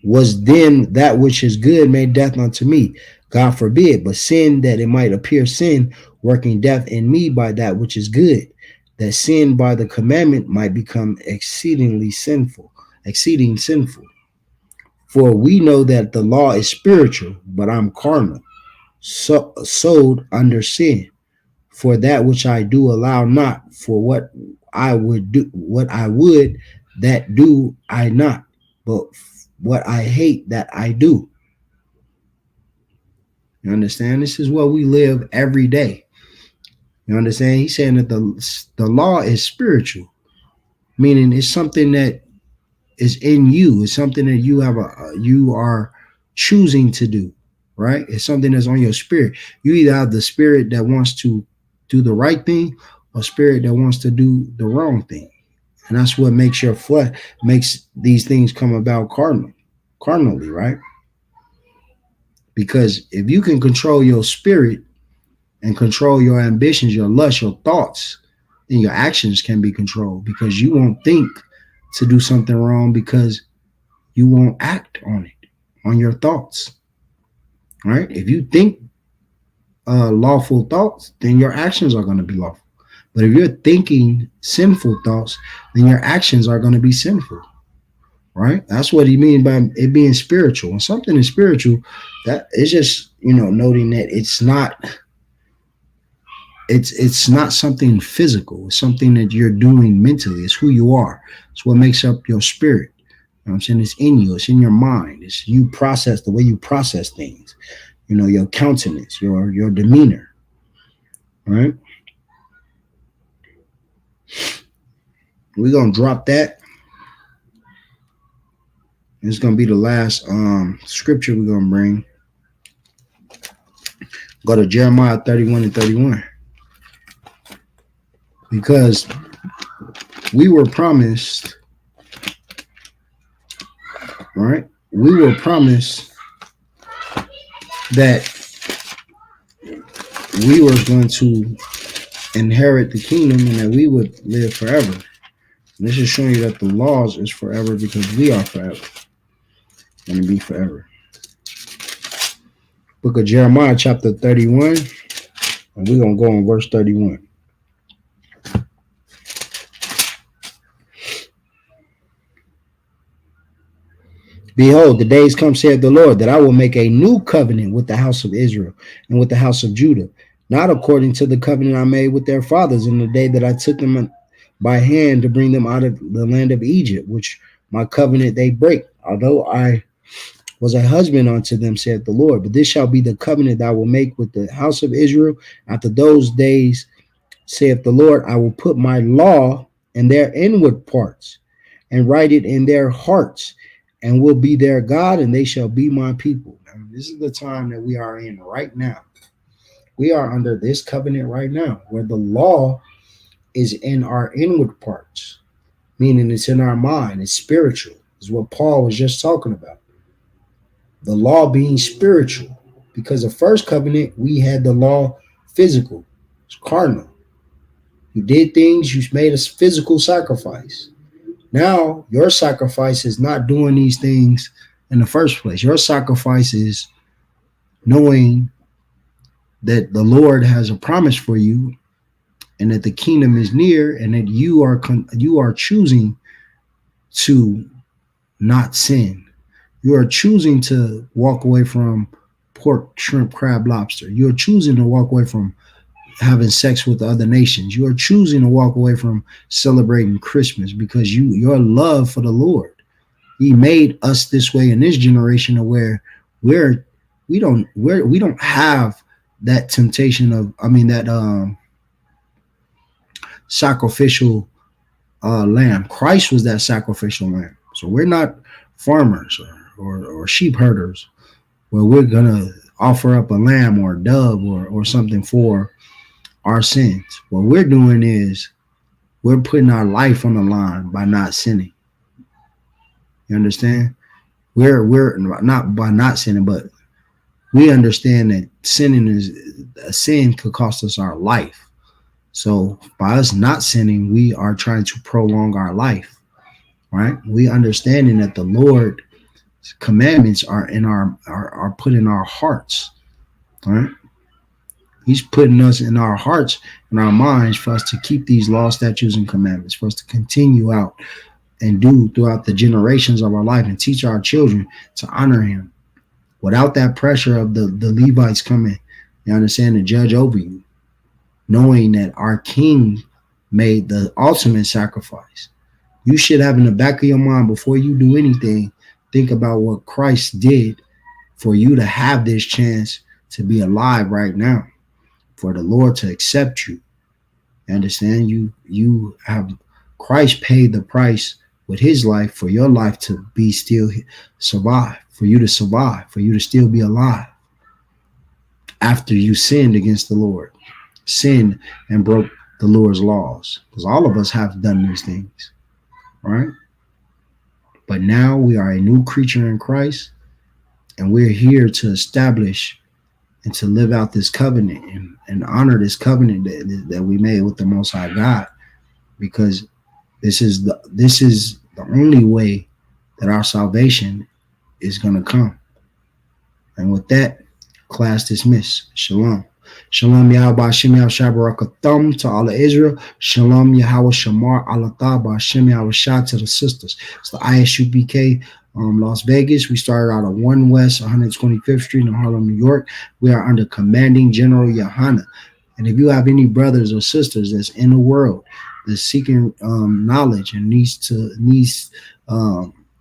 Was then that which is good made death unto me? God forbid, but sin that it might appear sin, working death in me by that which is good, that sin by the commandment might become exceeding sinful. For we know that the law is spiritual, but I'm carnal, sold under sin. For that which I do allow not, for what I would that do I not, but what I hate that I do. You understand? This is what we live every day. You understand? He's saying that the law is spiritual, meaning it's something that is in you. It's something that you are choosing to do, right? It's something that's on your spirit. You either have the spirit that wants to do the right thing or spirit that wants to do the wrong thing. And that's what makes your flesh, makes these things come about carnally, right? Because if you can control your spirit and control your ambitions, your lust, your thoughts, then your actions can be controlled because you won't think to do something wrong because you won't act on it, on your thoughts, right? If you think lawful thoughts, then your actions are going to be lawful. But if you're thinking sinful thoughts, then your actions are going to be sinful, right? That's what he means by it being spiritual. When something is spiritual, that is just, noting that it's not something physical. It's something that you're doing mentally. It's who you are. It's what makes up your spirit. You know what I'm saying? It's in you. It's in your mind. It's you process the way you process things. Your countenance, your demeanor. Right? We're gonna drop that. It's gonna be the last scripture we're gonna bring. Go to Jeremiah 31 and 31. Because we were promised, right? We were promised that we were going to inherit the kingdom and that we would live forever. And this is showing you that the laws is forever because we are forever. Going to be forever. Book of Jeremiah chapter 31. And we're going to go on verse 31. Behold, the days come, saith the Lord, that I will make a new covenant with the house of Israel and with the house of Judah, not according to the covenant I made with their fathers in the day that I took them by hand to bring them out of the land of Egypt, which my covenant they break, although I was a husband unto them, saith the Lord. But this shall be the covenant that I will make with the house of Israel after those days, saith the Lord. I will put my law in their inward parts and write it in their hearts, and will be their God, and they shall be my people. Now, this is the time that we are in right now. We are under this covenant right now, where the law is in our inward parts, meaning it's in our mind, it's spiritual, is what Paul was just talking about. The law being spiritual, because the first covenant, we had the law physical, it's carnal. You did things, you made a physical sacrifice. Now, your sacrifice is not doing these things in the first place. Your sacrifice is knowing that the Lord has a promise for you and that the kingdom is near and that you are choosing to not sin. You are choosing to walk away from pork, shrimp, crab, lobster. You are choosing to walk away from having sex with other nations. You are choosing to walk away from celebrating Christmas because your love for the Lord. He made us this way in this generation where we don't have that temptation of that sacrificial lamb. Christ was that sacrificial lamb. So we're not farmers or sheep herders where we're gonna offer up a lamb or a dove or something for our sins. What we're doing is we're putting our life on the line by not sinning. You understand? We're not by not sinning, but we understand that a sin could cost us our life. So by us not sinning, we are trying to prolong our life. Right? We understanding that the Lord's commandments are put in our hearts. Right? He's putting us in our hearts and our minds for us to keep these laws, statutes, and commandments, for us to continue out and do throughout the generations of our life and teach our children to honor him without that pressure of the Levites coming, you understand, to judge over you, knowing that our King made the ultimate sacrifice. You should have in the back of your mind before you do anything, think about what Christ did for you to have this chance to be alive right now. For the Lord to accept you. Understand? You have Christ paid the price with his life for your life to be still survive, for you to survive, for you to still be alive after you sinned against the Lord, sinned and broke the Lord's laws. Because all of us have done these things, right? But now we are a new creature in Christ, and we're here to establish and to live out this covenant and honor this covenant that we made with the Most High God, because this is the only way that our salvation is going to come. And with that, class dismissed. Shalom. Shalom Yahweh Hashem Yahweh Shabbarakathum to all of Israel. Shalom Yahweh Shamar Alatah Hashem Yahweh Shah to the sisters. It's the ISUPK Las Vegas. We started out on 1 West 125th Street in Harlem, New York. We are under Commanding General Yohana. And if you have any brothers or sisters that's in the world that's seeking knowledge and needs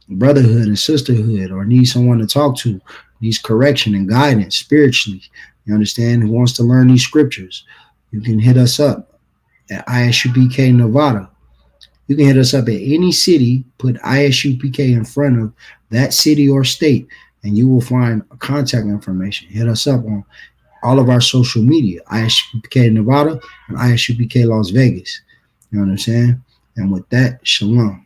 brotherhood and sisterhood, or needs someone to talk to, needs correction and guidance spiritually, you understand, who wants to learn these scriptures, you can hit us up at ISUPK Nevada. You can hit us up at any city, put ISUPK in front of that city or state, and you will find contact information. Hit us up on all of our social media, ISUPK Nevada and ISUPK Las Vegas. You know what I'm saying? And with that, shalom.